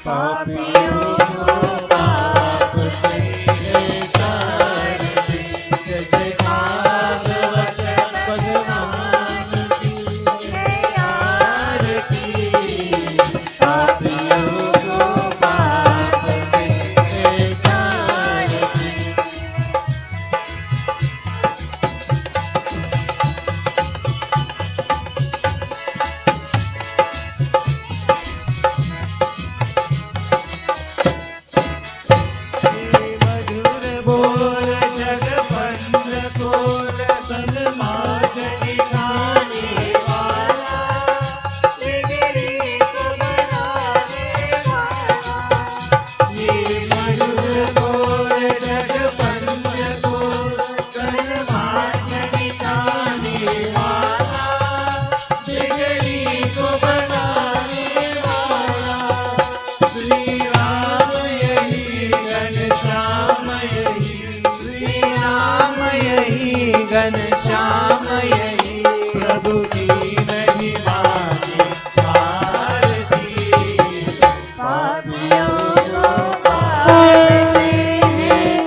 पापियों को पाप से तारती जय जय भागवत भगवान की जय आरती पापियों को पाप से तारती मधुर बोल जगपंच कोल सन्मार्ग दिखाने वाला बिगड़ी को बनाने वाला ये मधुर बोल जगपंच कोल सन्मार्ग दिखाने वाला बिगड़ी को बनाने वाला श्री राम यही घनश्याम यही श्री राम यही घनश्याम यही प्रभु की नहीं मानी आरती पापियों को पाप से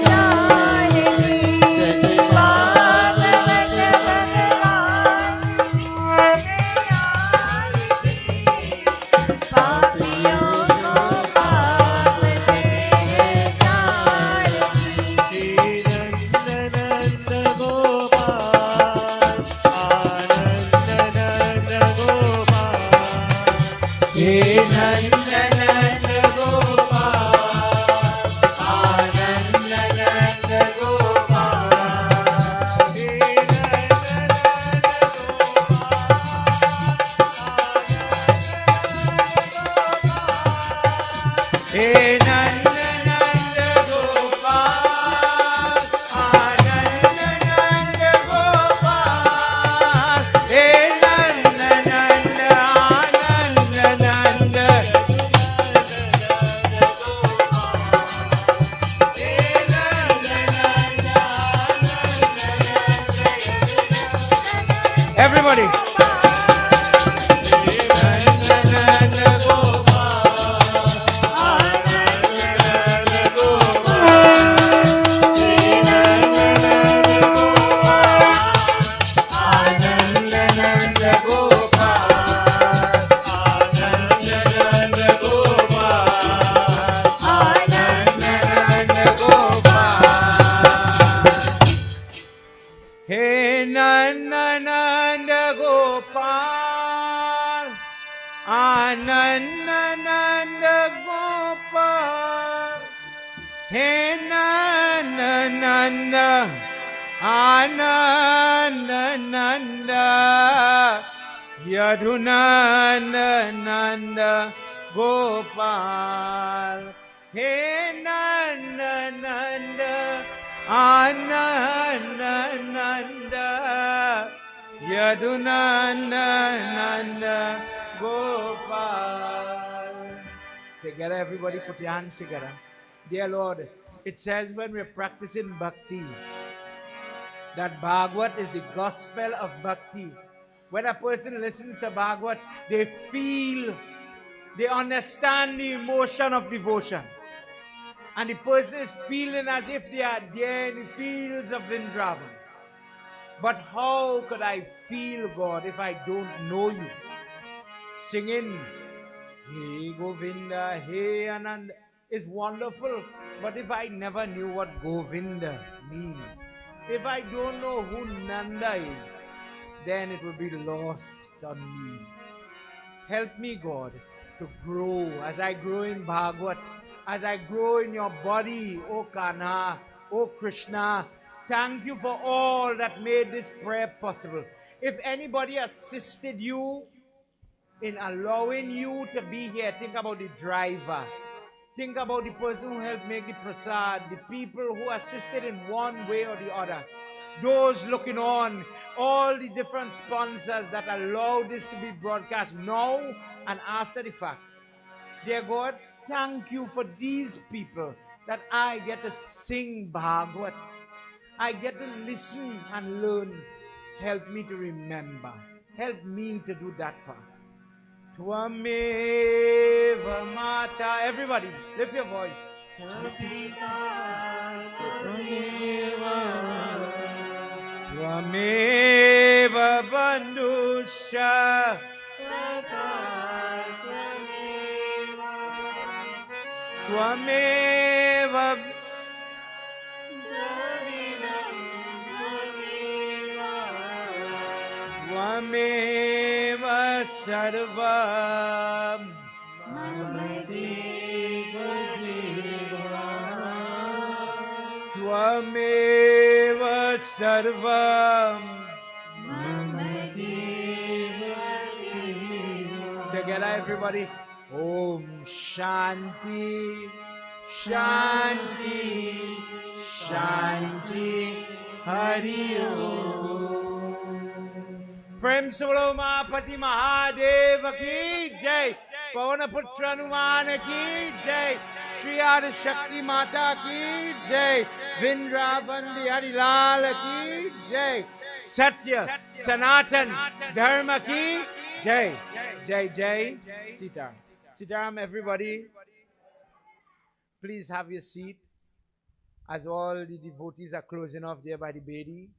तारती जय जय भागवत भगवान की जय आरती पापियों को पाप से तारती नंद नंद गोपाल आनंद नंद गोपाल हे नंद नंद गोपाल आनंद नंद गोपाल हे नंद नंद गोपाल आनंद नंद गोपाल हे नंद नंद आनंद नंद Everybody. Hey Nanda Nanda Gopal, Ananda Nanda Gopal. Hey Nanda Nanda, Ananda Nanda, Yadunanda Nanda Gopal. Hey Nanda Nanda, Ananda Nanda, Yadunanda Nanda Gopal. Together, everybody put your hands together. Dear Lord, it says when we're practicing bhakti, that Bhagavad is the gospel of bhakti. When a person listens to Bhagavad, they feel, they understand the emotion of devotion. And the person is feeling as if they are there in the fields of Vrindavan. But how could I feel, God, if I don't know you? Singing, Hey Govinda, Hey Ananda is wonderful. But if I never knew what Govinda means, if I don't know who Nanda is, then it will be lost on me. Help me, God, to grow as I grow in Bhagavad, as I grow in your body, O Kanha, O Krishna. Thank you for all that made this prayer possible. If anybody assisted you in allowing you to be here, think about the driver. Think about the person who helped make the prasad, the people who assisted in one way or the other, those looking on, all the different sponsors that allow this to be broadcast now and after the fact. Dear God, thank you for these people that I get to sing Bhagavad. I get to listen and learn. Help me to remember. Help me to do that part. Tvameva Mata. Everybody, lift your voice. Tvameva Bandhuscha. Tvameva Tvameva Sarvam Tvameva Sarvam. Together, everybody. Om Shanti, Shanti, Shanti, Hari Om. Prem Solo Mahapati Mahadeva ki jai, Pavanaputra Numana ki jai, Shri Adi Shakti Mata ki jai, Vindravandi Harilal ki jai, Satya Sanatan Dharma ki jai. Jai Jai Sitaram. Sitaram, everybody. Please have your seat. As all the devotees are closing off there by the Bedi,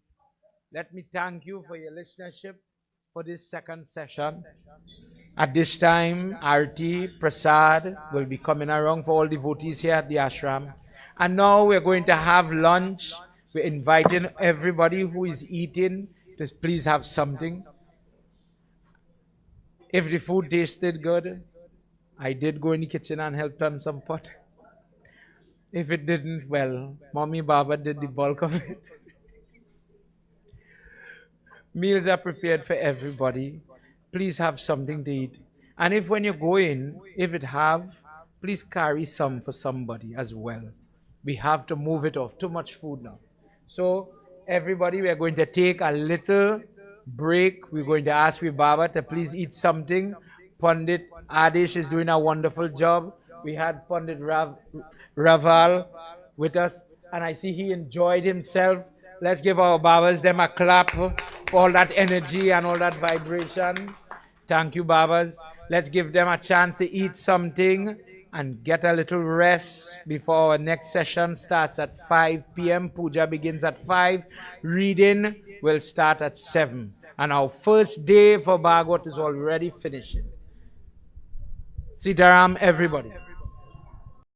let me thank you for your listenership for this second session. At this time, Arti Prasad will be coming around for all devotees here at the ashram. And now we're going to have lunch. We're inviting everybody who is eating to please have something. If the food tasted good, I did go in the kitchen and helped on some pot. If it didn't, well, Mommy Baba did the bulk of it. Meals are prepared for everybody. Please have something to eat. And if when you go in, if it have, please carry some for somebody as well. We have to move it off. Too much food now. So, everybody, we are going to take a little break. We're going to ask Baba to please eat something. Pandit Adish is doing a wonderful job. We had Pandit Raval with us, and I see he enjoyed himself. Let's give our Babas them a clap for all that energy and all that vibration. Thank you, Babas. Let's give them a chance to eat something and get a little rest before our next session starts at 5 p.m. Puja begins at 5. Reading will start at 7. And our first day for Bhagavad is already finishing. Sitaram, everybody.